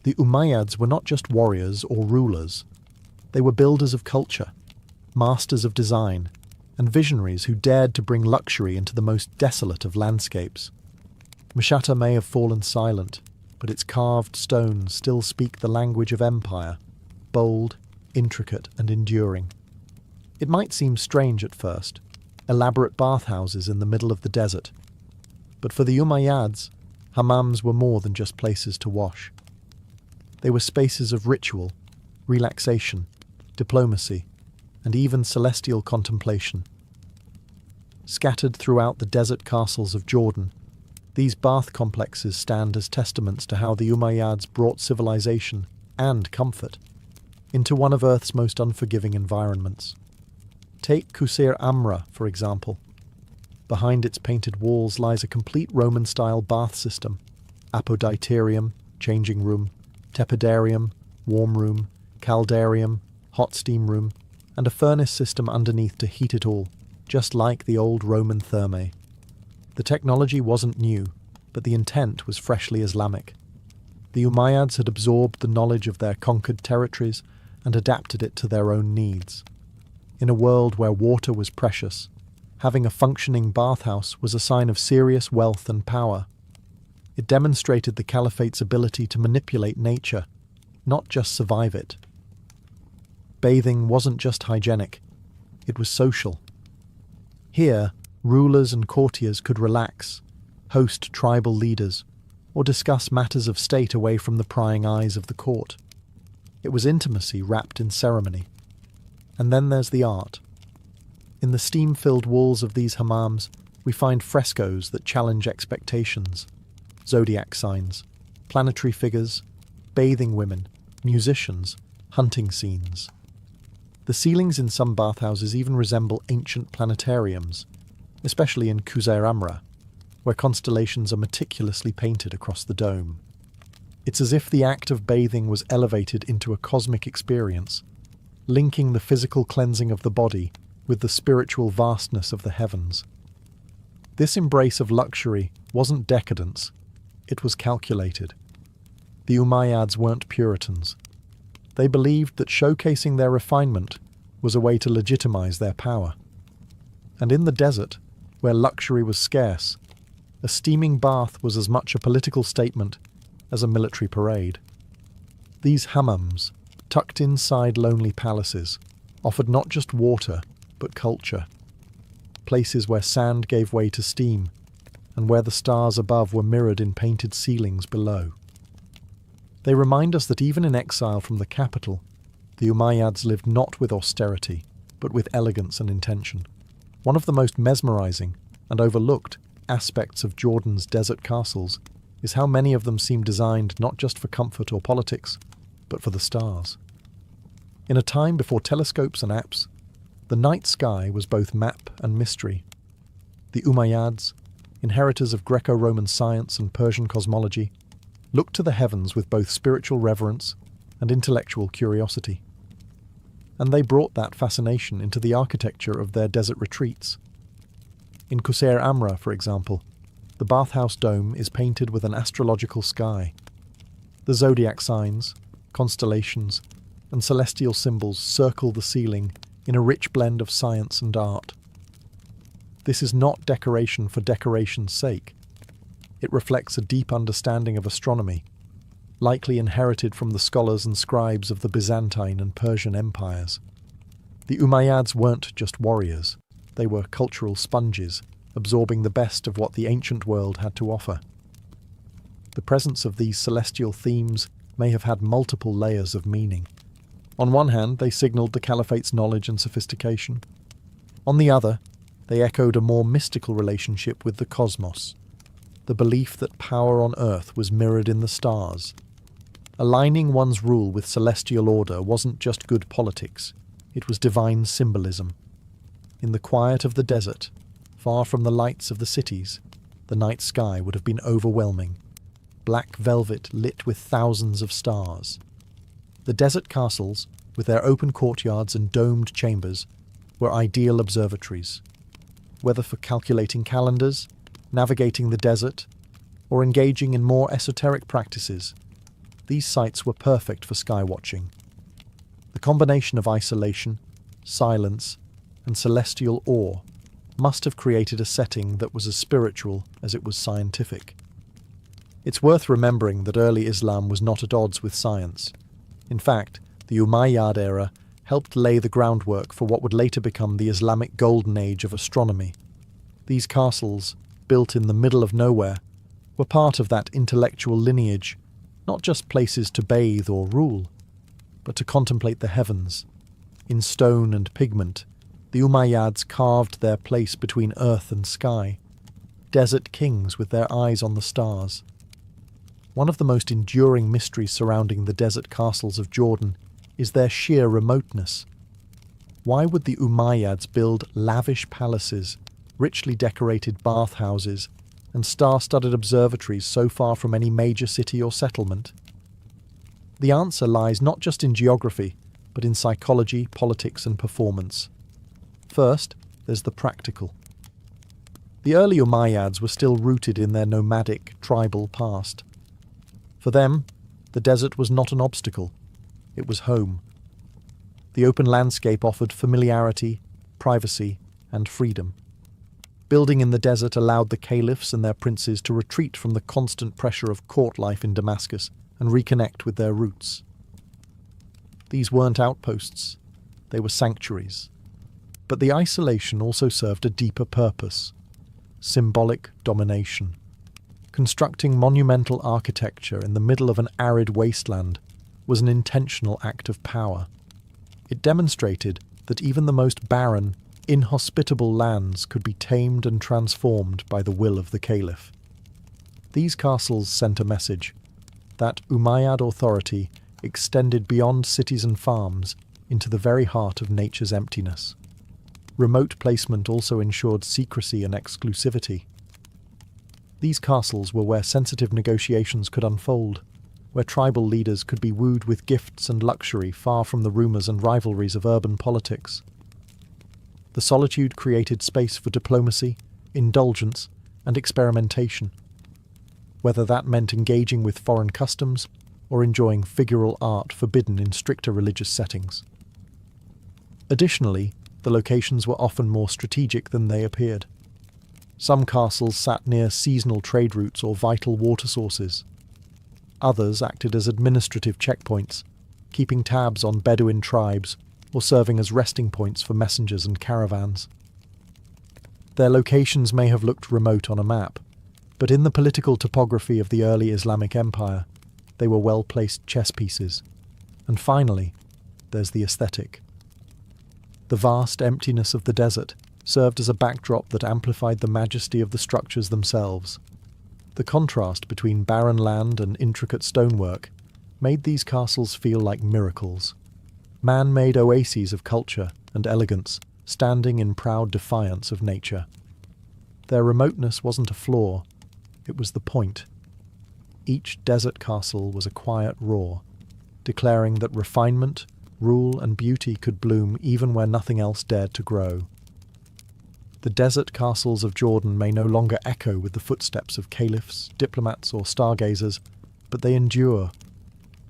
The Umayyads were not just warriors or rulers. They were builders of culture, masters of design, and visionaries who dared to bring luxury into the most desolate of landscapes. Mashhata may have fallen silent, but its carved stones still speak the language of empire, bold, intricate, and enduring. It might seem strange at first, elaborate bathhouses in the middle of the desert. But for the Umayyads, hammams were more than just places to wash. They were spaces of ritual, relaxation, diplomacy, and even celestial contemplation. Scattered throughout the desert castles of Jordan, these bath complexes stand as testaments to how the Umayyads brought civilization and comfort into one of Earth's most unforgiving environments. Take Qusayr Amra, for example. Behind its painted walls lies a complete Roman-style bath system, apoditarium, changing room, tepidarium, warm room, caldarium, hot steam room, and a furnace system underneath to heat it all, just like the old Roman thermae. The technology wasn't new, but the intent was freshly Islamic. The Umayyads had absorbed the knowledge of their conquered territories and adapted it to their own needs. In a world where water was precious, having a functioning bathhouse was a sign of serious wealth and power. It demonstrated the caliphate's ability to manipulate nature, not just survive it. Bathing wasn't just hygienic, it was social. Here, rulers and courtiers could relax, host tribal leaders, or discuss matters of state away from the prying eyes of the court. It was intimacy wrapped in ceremony. And then there's the art. In the steam-filled walls of these hammams, we find frescoes that challenge expectations, zodiac signs, planetary figures, bathing women, musicians, hunting scenes. The ceilings in some bathhouses even resemble ancient planetariums, especially in Qusair Amra, where constellations are meticulously painted across the dome. It's as if the act of bathing was elevated into a cosmic experience, linking the physical cleansing of the body with the spiritual vastness of the heavens. This embrace of luxury wasn't decadence, it was calculated. The Umayyads weren't Puritans. They believed that showcasing their refinement was a way to legitimize their power. And in the desert, where luxury was scarce, a steaming bath was as much a political statement as a military parade. These hammams, tucked inside lonely palaces, offered not just water, but culture. Places where sand gave way to steam, and where the stars above were mirrored in painted ceilings below. They remind us that even in exile from the capital, the Umayyads lived not with austerity, but with elegance and intention. One of the most mesmerizing and overlooked aspects of Jordan's desert castles is how many of them seem designed not just for comfort or politics, but for the stars. In a time before telescopes and apps, the night sky was both map and mystery. The Umayyads, inheritors of Greco-Roman science and Persian cosmology, looked to the heavens with both spiritual reverence and intellectual curiosity. And they brought that fascination into the architecture of their desert retreats. In Qusair Amra, for example, the bathhouse dome is painted with an astrological sky. The zodiac signs, constellations, and celestial symbols circle the ceiling in a rich blend of science and art. This is not decoration for decoration's sake. It reflects a deep understanding of astronomy, likely inherited from the scholars and scribes of the Byzantine and Persian empires. The Umayyads weren't just warriors, they were cultural sponges, absorbing the best of what the ancient world had to offer. The presence of these celestial themes may have had multiple layers of meaning. On one hand, they signalled the caliphate's knowledge and sophistication. On the other, they echoed a more mystical relationship with the cosmos, the belief that power on earth was mirrored in the stars. Aligning one's rule with celestial order wasn't just good politics, it was divine symbolism. In the quiet of the desert, far from the lights of the cities, the night sky would have been overwhelming, black velvet lit with thousands of stars. The desert castles, with their open courtyards and domed chambers, were ideal observatories. Whether for calculating calendars, navigating the desert, or engaging in more esoteric practices, these sites were perfect for skywatching. The combination of isolation, silence, and celestial awe must have created a setting that was as spiritual as it was scientific. It's worth remembering that early Islam was not at odds with science. In fact, the Umayyad era helped lay the groundwork for what would later become the Islamic golden age of astronomy. These castles, built in the middle of nowhere, were part of that intellectual lineage, not just places to bathe or rule, but to contemplate the heavens. In stone and pigment, the Umayyads carved their place between earth and sky, desert kings with their eyes on the stars. One of the most enduring mysteries surrounding the desert castles of Jordan is their sheer remoteness. Why would the Umayyads build lavish palaces, richly decorated bathhouses, and star-studded observatories so far from any major city or settlement? The answer lies not just in geography, but in psychology, politics, and performance. First, there's the practical. The early Umayyads were still rooted in their nomadic, tribal past. For them, the desert was not an obstacle, it was home. The open landscape offered familiarity, privacy, and freedom. Building in the desert allowed the caliphs and their princes to retreat from the constant pressure of court life in Damascus and reconnect with their roots. These weren't outposts, they were sanctuaries. But the isolation also served a deeper purpose: symbolic domination. Constructing monumental architecture in the middle of an arid wasteland was an intentional act of power. It demonstrated that even the most barren, inhospitable lands could be tamed and transformed by the will of the caliph. These castles sent a message: that Umayyad authority extended beyond cities and farms into the very heart of nature's emptiness. Remote placement also ensured secrecy and exclusivity. These castles were where sensitive negotiations could unfold, where tribal leaders could be wooed with gifts and luxury far from the rumours and rivalries of urban politics. The solitude created space for diplomacy, indulgence, and experimentation, whether that meant engaging with foreign customs or enjoying figural art forbidden in stricter religious settings. Additionally, the locations were often more strategic than they appeared. Some castles sat near seasonal trade routes or vital water sources. Others acted as administrative checkpoints, keeping tabs on Bedouin tribes or serving as resting points for messengers and caravans. Their locations may have looked remote on a map, but in the political topography of the early Islamic Empire, they were well-placed chess pieces. And finally, there's the aesthetic. The vast emptiness of the desert served as a backdrop that amplified the majesty of the structures themselves. The contrast between barren land and intricate stonework made these castles feel like miracles, man-made oases of culture and elegance standing in proud defiance of nature. Their remoteness wasn't a flaw, it was the point. Each desert castle was a quiet roar, declaring that refinement, rule, and beauty could bloom even where nothing else dared to grow. The desert castles of Jordan may no longer echo with the footsteps of caliphs, diplomats, or stargazers, but they endure,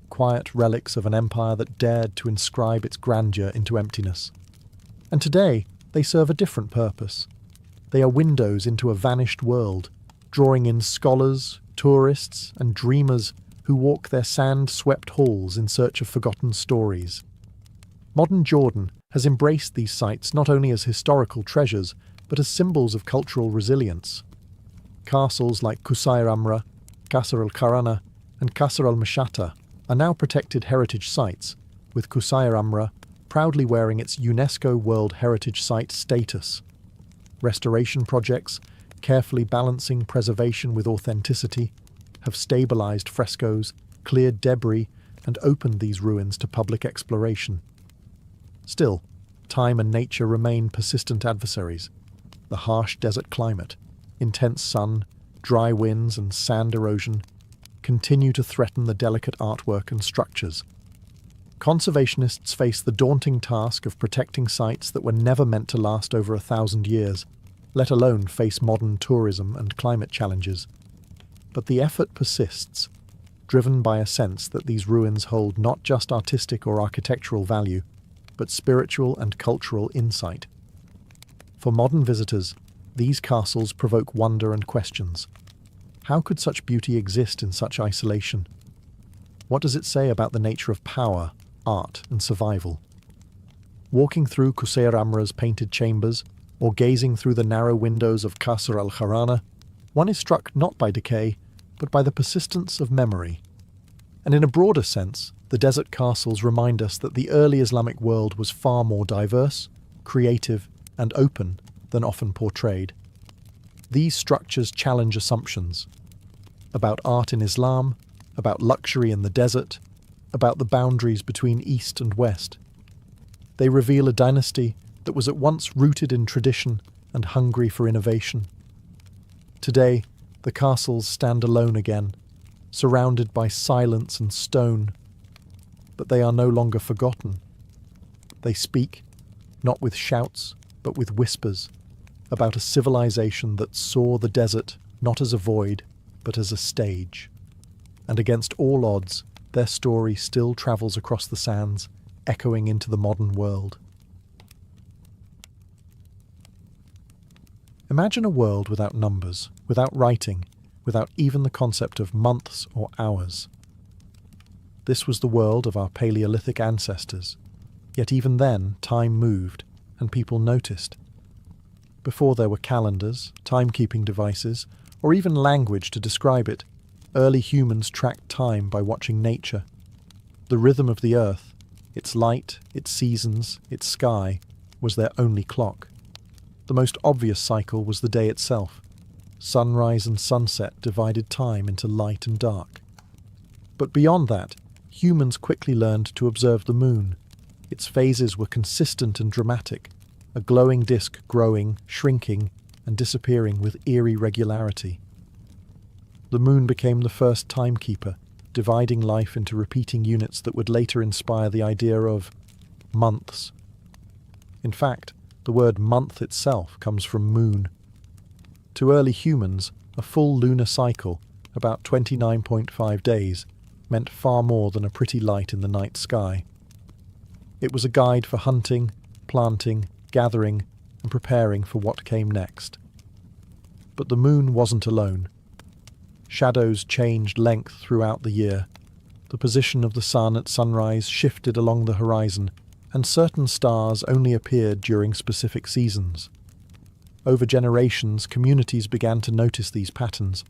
quiet relics of an empire that dared to inscribe its grandeur into emptiness. And today, they serve a different purpose. They are windows into a vanished world, drawing in scholars, tourists, and dreamers who walk their sand-swept halls in search of forgotten stories. Modern Jordan has embraced these sites not only as historical treasures, but as symbols of cultural resilience. Castles like Qusayr Amra, Qasr al-Kharana, and Qasr al-Mashata are now protected heritage sites, with Qusayr Amra proudly wearing its UNESCO World Heritage Site status. Restoration projects, carefully balancing preservation with authenticity, have stabilized frescoes, cleared debris, and opened these ruins to public exploration. Still, time and nature remain persistent adversaries. The harsh desert climate, intense sun, dry winds, and sand erosion continue to threaten the delicate artwork and structures. Conservationists face the daunting task of protecting sites that were never meant to last over 1,000 years, let alone face modern tourism and climate challenges. But the effort persists, driven by a sense that these ruins hold not just artistic or architectural value, but spiritual and cultural insight. For modern visitors, these castles provoke wonder and questions. How could such beauty exist in such isolation? What does it say about the nature of power, art, and survival? Walking through Qusayr Amra's painted chambers, or gazing through the narrow windows of Qasr al-Kharana, one is struck not by decay, but by the persistence of memory. And in a broader sense, the desert castles remind us that the early Islamic world was far more diverse, creative, and open than often portrayed. These structures challenge assumptions about art in Islam, about luxury in the desert, about the boundaries between East and West. They reveal a dynasty that was at once rooted in tradition and hungry for innovation. Today, The castles stand alone again, surrounded by silence and stone. But they are no longer forgotten. They speak, not with shouts, but with whispers, about a civilization that saw the desert not as a void, but as a stage. And against all odds, their story still travels across the sands, echoing into the modern world. Imagine a world without numbers, without writing, without even the concept of months or hours. This was the world of our Paleolithic ancestors, yet even then time moved and people noticed. Before there were calendars, timekeeping devices, or even language to describe it, early humans tracked time by watching nature. The rhythm of the earth, its light, its seasons, its sky, was their only clock. The most obvious cycle was the day itself. Sunrise and sunset divided time into light and dark. But beyond that, humans quickly learned to observe the moon. Its phases were consistent and dramatic, a glowing disk growing, shrinking, and disappearing with eerie regularity. The moon became the first timekeeper, dividing life into repeating units that would later inspire the idea of months. In fact, the word month itself comes from moon. To early humans, a full lunar cycle, about 29.5 days, meant far more than a pretty light in the night sky. It was a guide for hunting, planting, gathering, and preparing for what came next. But the moon wasn't alone. Shadows changed length throughout the year. The position of the sun at sunrise shifted along the horizon, and certain stars only appeared during specific seasons. Over generations, communities began to notice these patterns,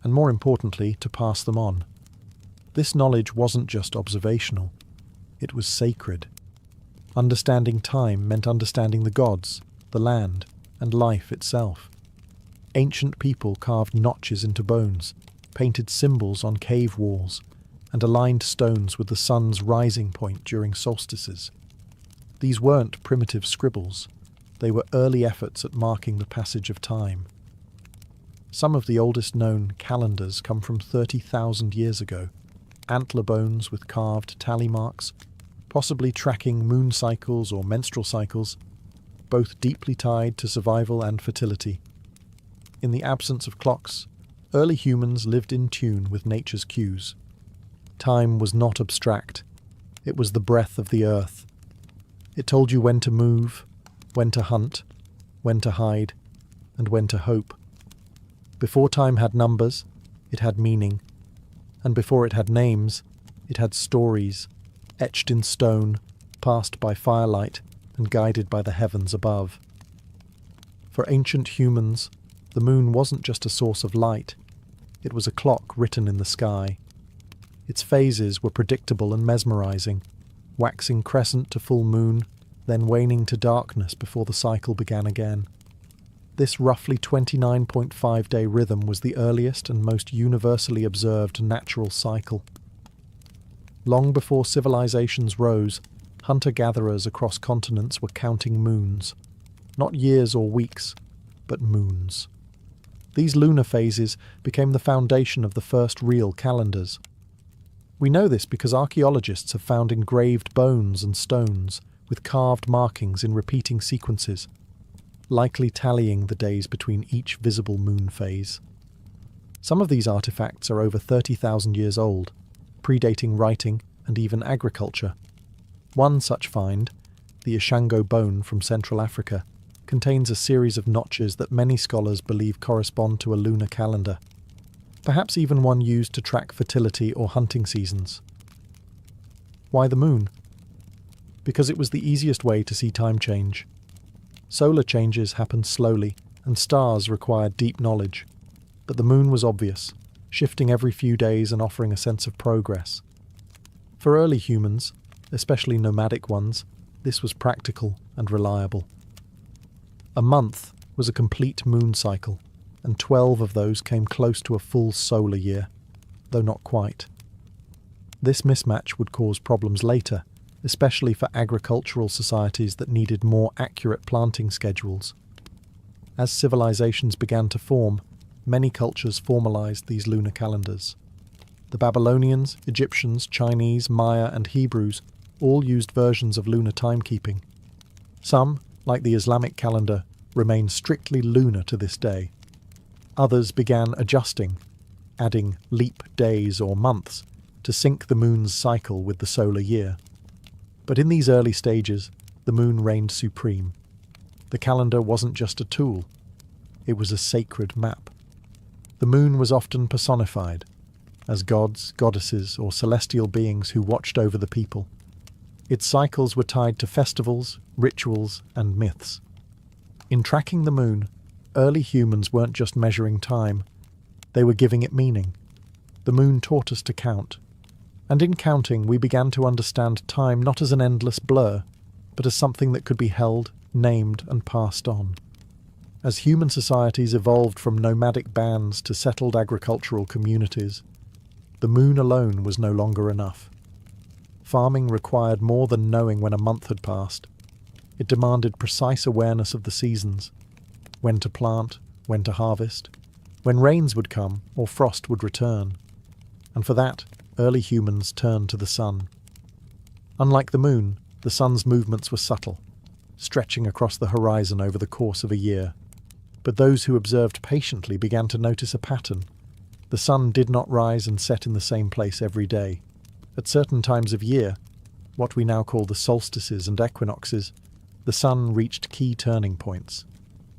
and more importantly, to pass them on. This knowledge wasn't just observational, it was sacred. Understanding time meant understanding the gods, the land, and life itself. Ancient people carved notches into bones, painted symbols on cave walls, and aligned stones with the sun's rising point during solstices. These weren't primitive scribbles. They were early efforts at marking the passage of time. Some of the oldest known calendars come from 30,000 years ago, antler bones with carved tally marks, possibly tracking moon cycles or menstrual cycles, both deeply tied to survival and fertility. In the absence of clocks, early humans lived in tune with nature's cues. Time was not abstract. It was the breath of the earth. It told you when to move, when to hunt, when to hide, and when to hope. Before time had numbers, it had meaning. And before it had names, it had stories, etched in stone, passed by firelight, and guided by the heavens above. For ancient humans, the moon wasn't just a source of light, it was a clock written in the sky. Its phases were predictable and mesmerizing, waxing crescent to full moon, then waning to darkness before the cycle began again. This roughly 29.5-day rhythm was the earliest and most universally observed natural cycle. Long before civilizations rose, hunter-gatherers across continents were counting moons. Not years or weeks, but moons. These lunar phases became the foundation of the first real calendars. We know this because archaeologists have found engraved bones and stones with carved markings in repeating sequences, likely tallying the days between each visible moon phase. Some of these artifacts are over 30,000 years old, predating writing and even agriculture. One such find, the Ishango bone from Central Africa, contains a series of notches that many scholars believe correspond to a lunar calendar, perhaps even one used to track fertility or hunting seasons. Why the moon? Because it was the easiest way to see time change. Solar changes happened slowly, and stars required deep knowledge. But the moon was obvious, shifting every few days and offering a sense of progress. For early humans, especially nomadic ones, this was practical and reliable. A month was a complete moon cycle, and 12 of those came close to a full solar year, though not quite. This mismatch would cause problems later, especially for agricultural societies that needed more accurate planting schedules. As civilizations began to form, many cultures formalized these lunar calendars. The Babylonians, Egyptians, Chinese, Maya, and Hebrews all used versions of lunar timekeeping. Some, like the Islamic calendar, remain strictly lunar to this day. Others began adjusting, adding leap days or months to sync the moon's cycle with the solar year. But in these early stages, the moon reigned supreme. The calendar wasn't just a tool, it was a sacred map. The moon was often personified as gods, goddesses, or celestial beings who watched over the people. Its cycles were tied to festivals, rituals, and myths. In tracking the moon, early humans weren't just measuring time, they were giving it meaning. The moon taught us to count. And in counting, we began to understand time not as an endless blur, but as something that could be held, named, and passed on. As human societies evolved from nomadic bands to settled agricultural communities, the moon alone was no longer enough. Farming required more than knowing when a month had passed. It demanded precise awareness of the seasons, when to plant, when to harvest, when rains would come or frost would return. And for that, early humans turned to the sun. Unlike the moon, the sun's movements were subtle, stretching across the horizon over the course of a year. But those who observed patiently began to notice a pattern. The sun did not rise and set in the same place every day. At certain times of year, what we now call the solstices and equinoxes, the sun reached key turning points.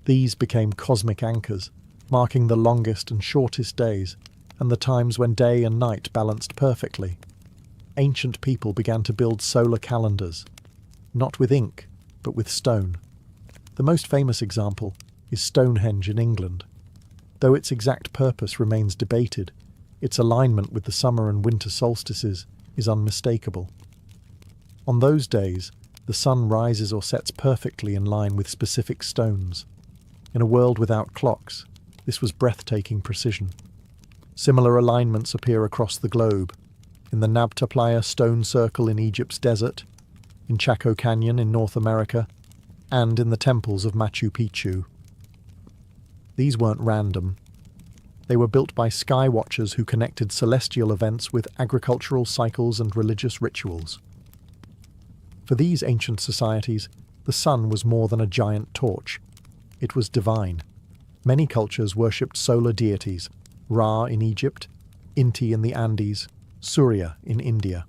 These became cosmic anchors, marking the longest and shortest days, and the times when day and night balanced perfectly. Ancient people began to build solar calendars, not with ink, but with stone. The most famous example is Stonehenge in England. Though its exact purpose remains debated, its alignment with the summer and winter solstices is unmistakable. On those days, the sun rises or sets perfectly in line with specific stones. In a world without clocks, this was breathtaking precision. Similar alignments appear across the globe, in the Nabta Playa stone circle in Egypt's desert, in Chaco Canyon in North America, and in the temples of Machu Picchu. These weren't random. They were built by sky watchers who connected celestial events with agricultural cycles and religious rituals. For these ancient societies, the sun was more than a giant torch. It was divine. Many cultures worshipped solar deities, Ra in Egypt, Inti in the Andes, Surya in India.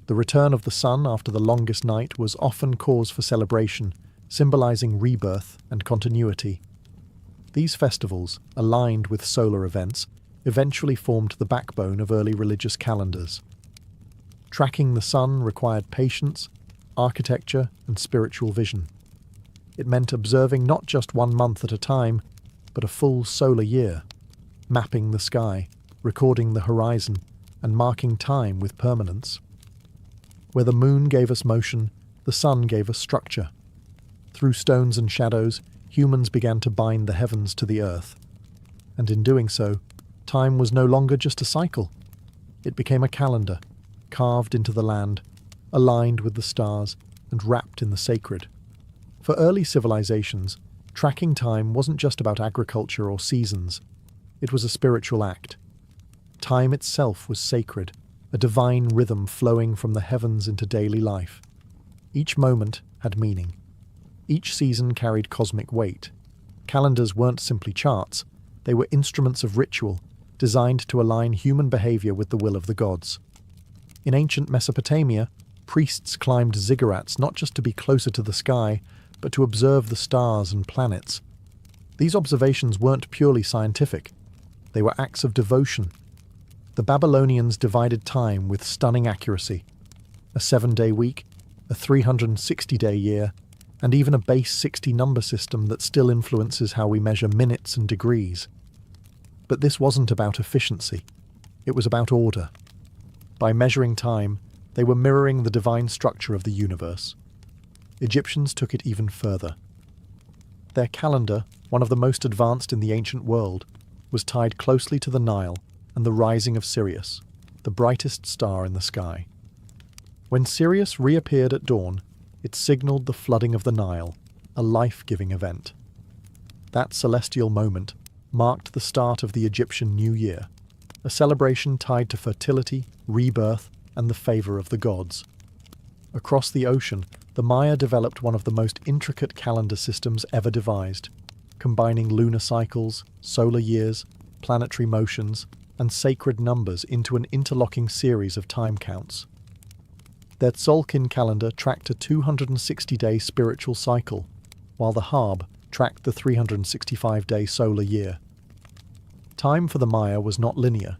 The return of the sun after the longest night was often cause for celebration, symbolizing rebirth and continuity. These festivals, aligned with solar events, eventually formed the backbone of early religious calendars. Tracking the sun required patience, architecture, and spiritual vision. It meant observing not just 1 month at a time, but a full solar year, mapping the sky, recording the horizon, and marking time with permanence. Where the moon gave us motion, the sun gave us structure. Through stones and shadows, humans began to bind the heavens to the earth. And in doing so, time was no longer just a cycle. It became a calendar, carved into the land, aligned with the stars, and wrapped in the sacred. For early civilizations, tracking time wasn't just about agriculture or seasons. It was a spiritual act. Time itself was sacred, a divine rhythm flowing from the heavens into daily life. Each moment had meaning. Each season carried cosmic weight. Calendars weren't simply charts, they were instruments of ritual, designed to align human behavior with the will of the gods. In ancient Mesopotamia, priests climbed ziggurats not just to be closer to the sky, but to observe the stars and planets. These observations weren't purely scientific. They were acts of devotion. The Babylonians divided time with stunning accuracy. A 7-day week, a 360-day year, and even a base 60 number system that still influences how we measure minutes and degrees. But this wasn't about efficiency. It was about order. By measuring time, they were mirroring the divine structure of the universe. Egyptians took it even further. Their calendar, one of the most advanced in the ancient world, was tied closely to the Nile and the rising of Sirius, the brightest star in the sky. When Sirius reappeared at dawn, it signaled the flooding of the Nile, a life-giving event. That celestial moment, marked the start of the Egyptian New Year, a celebration tied to fertility, rebirth, and the favour of the gods. Across the ocean, the Maya developed one of the most intricate calendar systems ever devised, combining lunar cycles, solar years, planetary motions, and sacred numbers into an interlocking series of time counts. Their Tzolk'in calendar tracked a 260-day spiritual cycle, while the Harb tracked the 365-day solar year. Time for the Maya was not linear.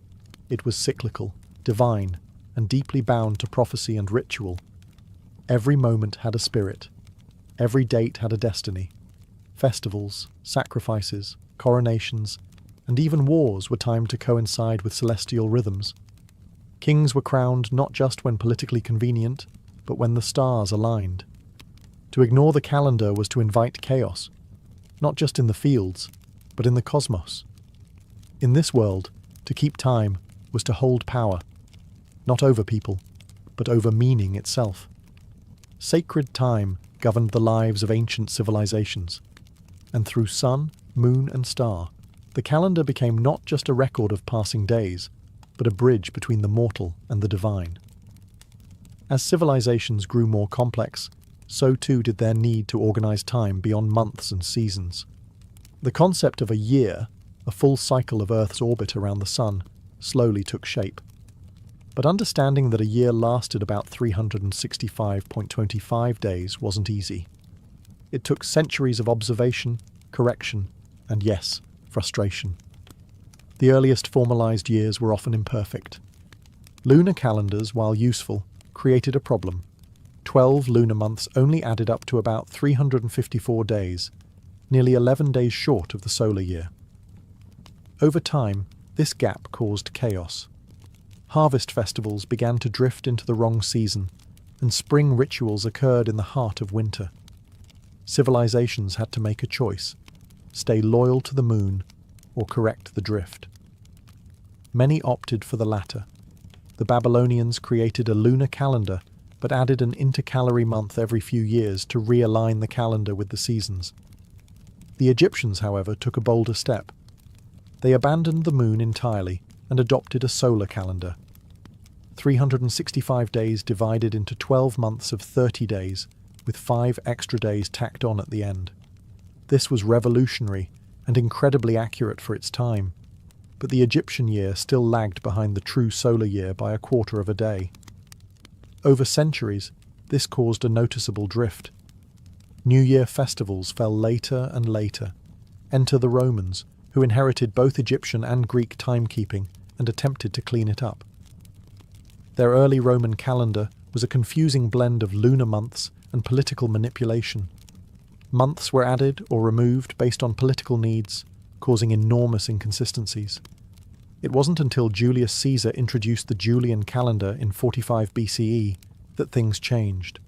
It was cyclical, divine, and deeply bound to prophecy and ritual. Every moment had a spirit. Every date had a destiny. Festivals, sacrifices, coronations, and even wars were timed to coincide with celestial rhythms. Kings were crowned not just when politically convenient, but when the stars aligned. To ignore the calendar was to invite chaos, not just in the fields, but in the cosmos. In this world, to keep time was to hold power, not over people, but over meaning itself. Sacred time governed the lives of ancient civilizations, and through sun, moon, and star, the calendar became not just a record of passing days, but a bridge between the mortal and the divine. As civilizations grew more complex, so too did their need to organize time beyond months and seasons. The concept of a year, a full cycle of Earth's orbit around the Sun, slowly took shape. But understanding that a year lasted about 365.25 days wasn't easy. It took centuries of observation, correction, and yes, frustration. The earliest formalized years were often imperfect. Lunar calendars, while useful, created a problem. 12 lunar months only added up to about 354 days, nearly 11 days short of the solar year. Over time, this gap caused chaos. Harvest festivals began to drift into the wrong season, and spring rituals occurred in the heart of winter. Civilizations had to make a choice: stay loyal to the moon or correct the drift. Many opted for the latter. The Babylonians created a lunar calendar but added an intercalary month every few years to realign the calendar with the seasons. The Egyptians, however, took a bolder step. They abandoned the moon entirely and adopted a solar calendar. 365 days divided into 12 months of 30 days, with 5 extra days tacked on at the end. This was revolutionary and incredibly accurate for its time, but the Egyptian year still lagged behind the true solar year by a quarter of a day. Over centuries, this caused a noticeable drift. New Year festivals fell later and later. Enter the Romans, who inherited both Egyptian and Greek timekeeping and attempted to clean it up. Their early Roman calendar was a confusing blend of lunar months and political manipulation. Months were added or removed based on political needs, causing enormous inconsistencies. It wasn't until Julius Caesar introduced the Julian calendar in 45 BCE that things changed.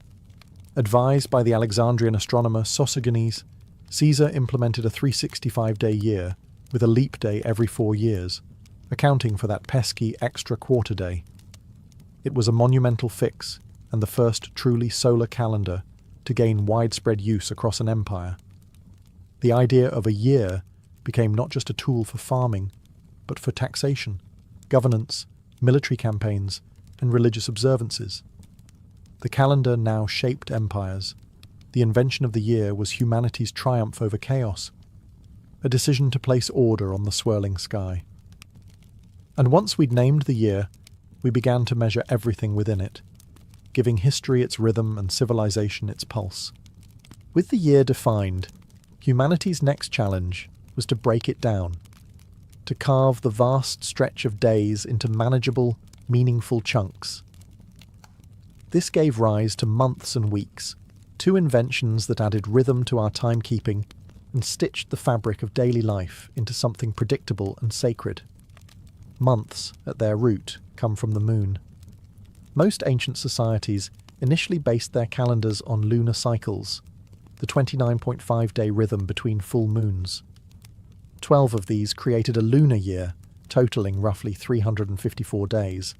Advised by the Alexandrian astronomer Sosigenes, Caesar implemented a 365-day year with a leap day every 4 years, accounting for that pesky extra quarter day. It was a monumental fix and the first truly solar calendar to gain widespread use across an empire. The idea of a year became not just a tool for farming, but for taxation, governance, military campaigns, and religious observances. The calendar now shaped empires. The invention of the year was humanity's triumph over chaos, a decision to place order on the swirling sky. And once we'd named the year, we began to measure everything within it, giving history its rhythm and civilization its pulse. With the year defined, humanity's next challenge was to break it down, to carve the vast stretch of days into manageable, meaningful chunks. This gave rise to months and weeks, 2 inventions that added rhythm to our timekeeping and stitched the fabric of daily life into something predictable and sacred. Months, at their root, come from the moon. Most ancient societies initially based their calendars on lunar cycles, the 29.5-day rhythm between full moons. 12 of these created a lunar year, totaling roughly 354 days.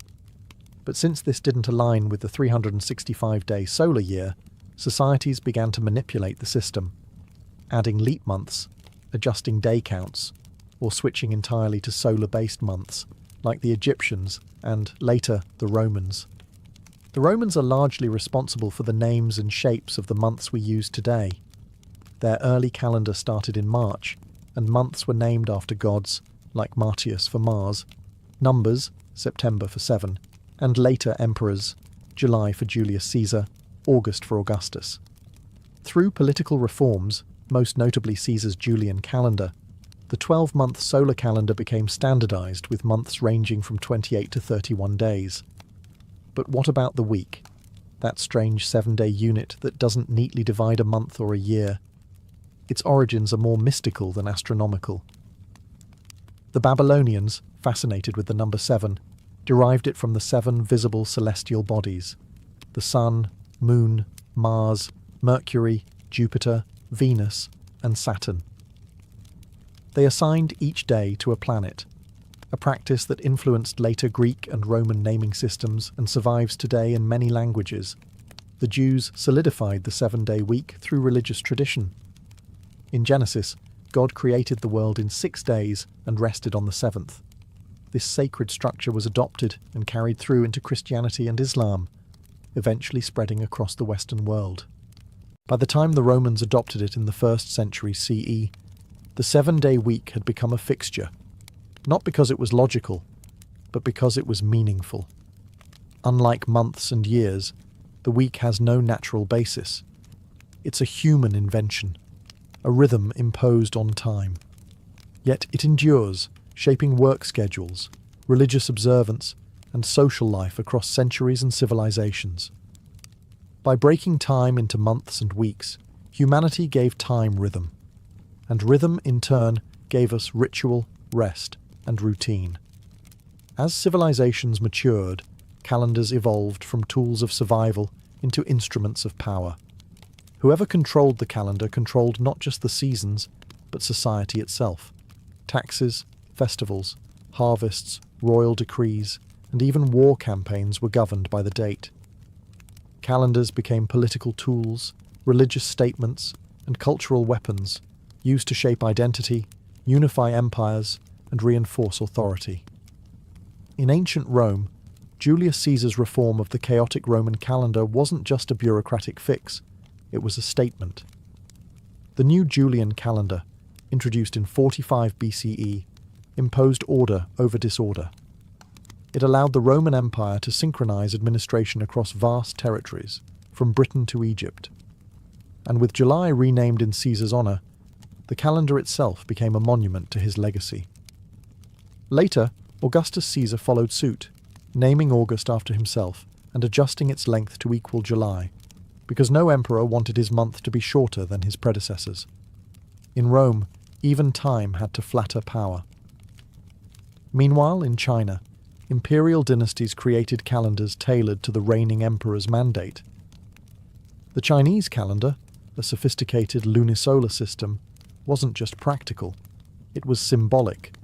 But since this didn't align with the 365-day solar year, societies began to manipulate the system, adding leap months, adjusting day counts, or switching entirely to solar-based months, like the Egyptians and, later, the Romans. The Romans are largely responsible for the names and shapes of the months we use today. Their early calendar started in March, and months were named after gods, like Martius for Mars, numbers, September for 7, and later emperors, July for Julius Caesar, August for Augustus. Through political reforms, most notably Caesar's Julian calendar, the 12-month solar calendar became standardized with months ranging from 28 to 31 days. But what about the week? That strange 7-day unit that doesn't neatly divide a month or a year. Its origins are more mystical than astronomical. The Babylonians, fascinated with the number 7, derived it from the 7 visible celestial bodies: the Sun, Moon, Mars, Mercury, Jupiter, Venus, and Saturn. They assigned each day to a planet, a practice that influenced later Greek and Roman naming systems and survives today in many languages. The Jews solidified the 7-day week through religious tradition. In Genesis, God created the world in 6 days and rested on the 7th. This sacred structure was adopted and carried through into Christianity and Islam, eventually spreading across the Western world. By the time the Romans adopted it in the 1st century CE, the 7-day week had become a fixture, not because it was logical, but because it was meaningful. Unlike months and years, the week has no natural basis. It's a human invention, a rhythm imposed on time. Yet it endures, shaping work schedules, religious observance, and social life across centuries and civilizations. By breaking time into months and weeks, humanity gave time rhythm, and rhythm in turn gave us ritual, rest, and routine. As civilizations matured, calendars evolved from tools of survival into instruments of power. Whoever controlled the calendar controlled not just the seasons, but society itself. Taxes, festivals, harvests, royal decrees, and even war campaigns were governed by the date. Calendars became political tools, religious statements, and cultural weapons, used to shape identity, unify empires, and reinforce authority. In ancient Rome, Julius Caesar's reform of the chaotic Roman calendar wasn't just a bureaucratic fix, it was a statement. The new Julian calendar, introduced in 45 BCE, imposed order over disorder. It allowed the Roman Empire to synchronize administration across vast territories, from Britain to Egypt. And with July renamed in Caesar's honor, the calendar itself became a monument to his legacy. Later, Augustus Caesar followed suit, naming August after himself and adjusting its length to equal July, because no emperor wanted his month to be shorter than his predecessors. In Rome, even time had to flatter power. Meanwhile, in China, imperial dynasties created calendars tailored to the reigning emperor's mandate. The Chinese calendar, a sophisticated lunisolar system, wasn't just practical, it was symbolic.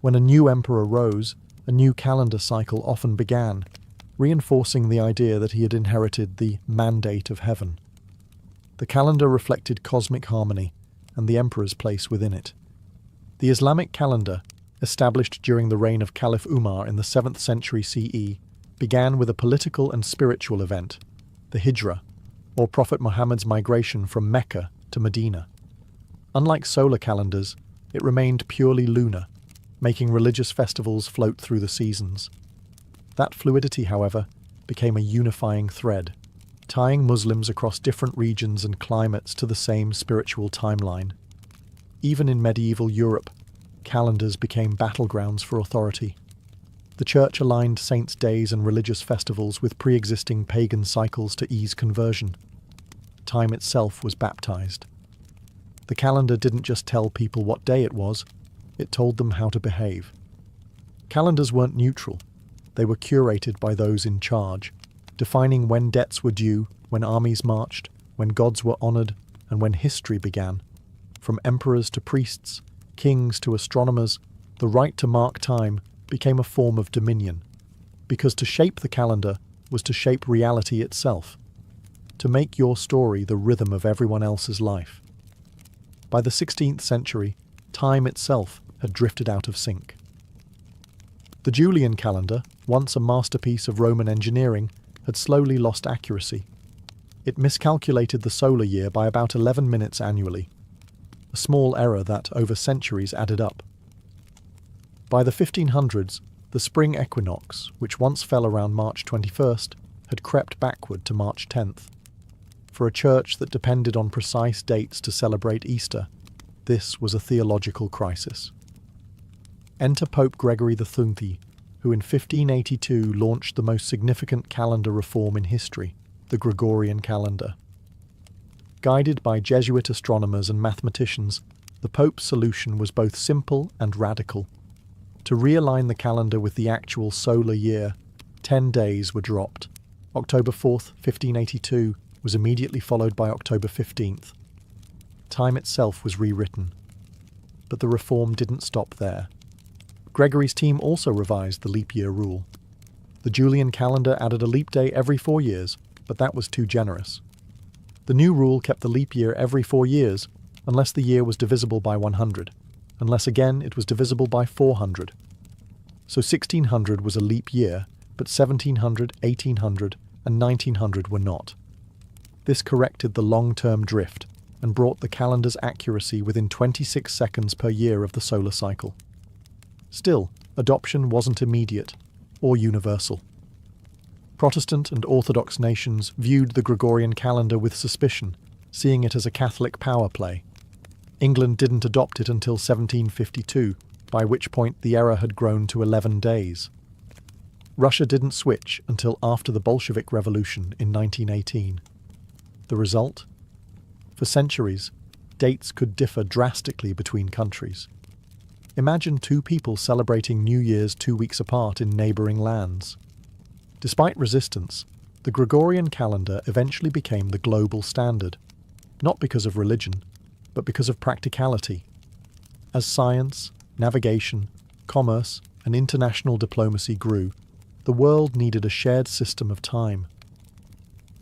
When a new emperor rose, a new calendar cycle often began, reinforcing the idea that he had inherited the mandate of heaven. The calendar reflected cosmic harmony and the emperor's place within it. The Islamic calendar, established during the reign of Caliph Umar in the 7th century CE, began with a political and spiritual event, the Hijra, or Prophet Muhammad's migration from Mecca to Medina. Unlike solar calendars, it remained purely lunar, making religious festivals float through the seasons. That fluidity, however, became a unifying thread, tying Muslims across different regions and climates to the same spiritual timeline. Even in medieval Europe, calendars became battlegrounds for authority. The Church aligned saints' days and religious festivals with pre-existing pagan cycles to ease conversion. Time itself was baptized. The calendar didn't just tell people what day it was, it told them how to behave. Calendars weren't neutral. They were curated by those in charge, defining when debts were due, when armies marched, when gods were honored, and when history began. From emperors to priests, kings to astronomers, the right to mark time became a form of dominion, because to shape the calendar was to shape reality itself, to make your story the rhythm of everyone else's life. By the 16th century, time itself had drifted out of sync. The Julian calendar, once a masterpiece of Roman engineering, had slowly lost accuracy. It miscalculated the solar year by about 11 minutes annually, a small error that, over centuries, added up. By the 1500s, the spring equinox, which once fell around March 21st, had crept backward to March 10th. For a church that depended on precise dates to celebrate Easter, this was a theological crisis. Enter Pope Gregory XIII, who in 1582 launched the most significant calendar reform in history, the Gregorian calendar. Guided by Jesuit astronomers and mathematicians, the Pope's solution was both simple and radical. To realign the calendar with the actual solar year, 10 days were dropped. October 4th, 1582, was immediately followed by October 15th. Time itself was rewritten. But the reform didn't stop there. Gregory's team also revised the leap year rule. The Julian calendar added a leap day every 4 years, but that was too generous. The new rule kept the leap year every 4 years, unless the year was divisible by 100, unless again it was divisible by 400. So 1600 was a leap year, but 1700, 1800, and 1900 were not. This corrected the long-term drift and brought the calendar's accuracy within 26 seconds per year of the solar cycle. Still, adoption wasn't immediate or universal. Protestant and Orthodox nations viewed the Gregorian calendar with suspicion, seeing it as a Catholic power play. England didn't adopt it until 1752, by which point the error had grown to 11 days. Russia didn't switch until after the Bolshevik Revolution in 1918. The result? For centuries, dates could differ drastically between countries. Imagine two people celebrating New Year's 2 weeks apart in neighbouring lands. Despite resistance, the Gregorian calendar eventually became the global standard, not because of religion, but because of practicality. As science, navigation, commerce, and international diplomacy grew, the world needed a shared system of time.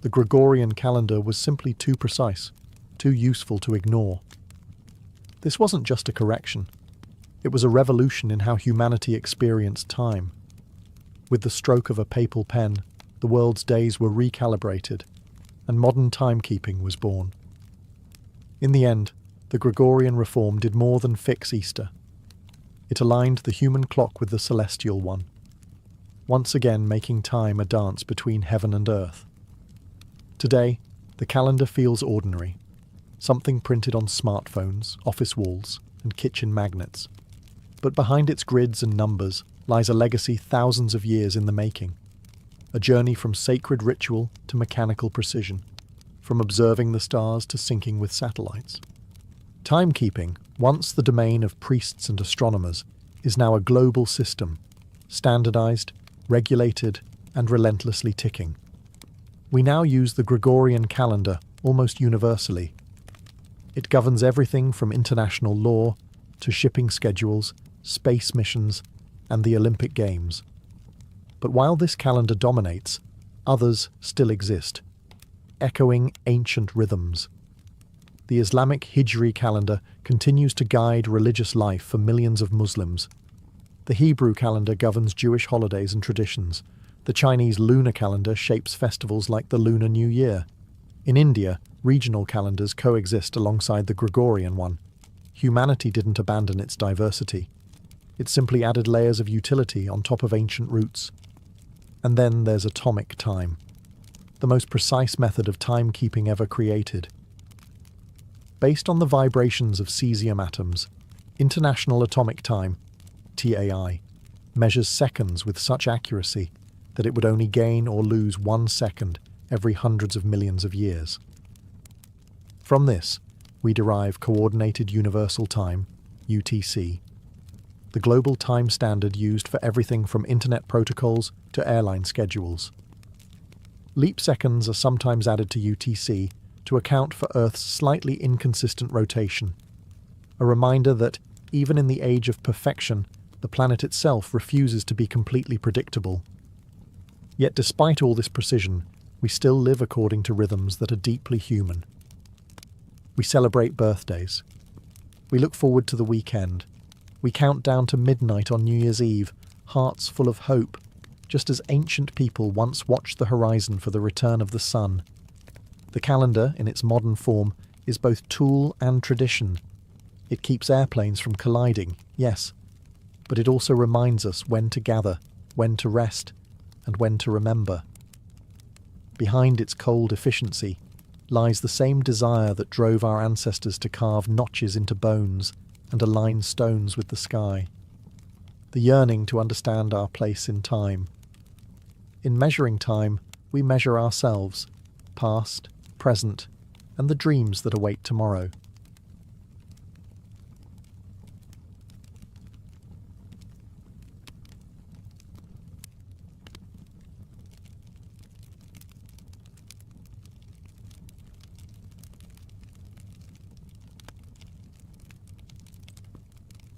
The Gregorian calendar was simply too precise, too useful to ignore. This wasn't just a correction. It was a revolution in how humanity experienced time. With the stroke of a papal pen, the world's days were recalibrated, and modern timekeeping was born. In the end, the Gregorian reform did more than fix Easter. It aligned the human clock with the celestial one, once again making time a dance between heaven and earth. Today, the calendar feels ordinary, something printed on smartphones, office walls, and kitchen magnets. But behind its grids and numbers lies a legacy thousands of years in the making, a journey from sacred ritual to mechanical precision, from observing the stars to syncing with satellites. Timekeeping, once the domain of priests and astronomers, is now a global system, standardized, regulated, and relentlessly ticking. We now use the Gregorian calendar almost universally. It governs everything from international law to shipping schedules, space missions, and the Olympic Games. But while this calendar dominates, others still exist, echoing ancient rhythms. The Islamic Hijri calendar continues to guide religious life for millions of Muslims. The Hebrew calendar governs Jewish holidays and traditions. The Chinese lunar calendar shapes festivals like the Lunar New Year. In India, regional calendars coexist alongside the Gregorian one. Humanity didn't abandon its diversity. It simply added layers of utility on top of ancient roots. And then there's atomic time, the most precise method of timekeeping ever created. Based on the vibrations of cesium atoms, International Atomic Time, TAI, measures seconds with such accuracy that it would only gain or lose 1 second every hundreds of millions of years. From this, we derive Coordinated Universal Time, UTC, the global time standard used for everything from internet protocols to airline schedules. Leap seconds are sometimes added to UTC to account for Earth's slightly inconsistent rotation, a reminder that, even in the age of perfection, the planet itself refuses to be completely predictable. Yet despite all this precision, we still live according to rhythms that are deeply human. We celebrate birthdays. We look forward to the weekend. We count down to midnight on New Year's Eve, hearts full of hope, just as ancient people once watched the horizon for the return of the sun. The calendar, in its modern form, is both tool and tradition. It keeps airplanes from colliding, yes, but it also reminds us when to gather, when to rest, and when to remember. Behind its cold efficiency lies the same desire that drove our ancestors to carve notches into bones and align stones with the sky. The yearning to understand our place in time. In measuring time, we measure ourselves, past, present, and the dreams that await tomorrow.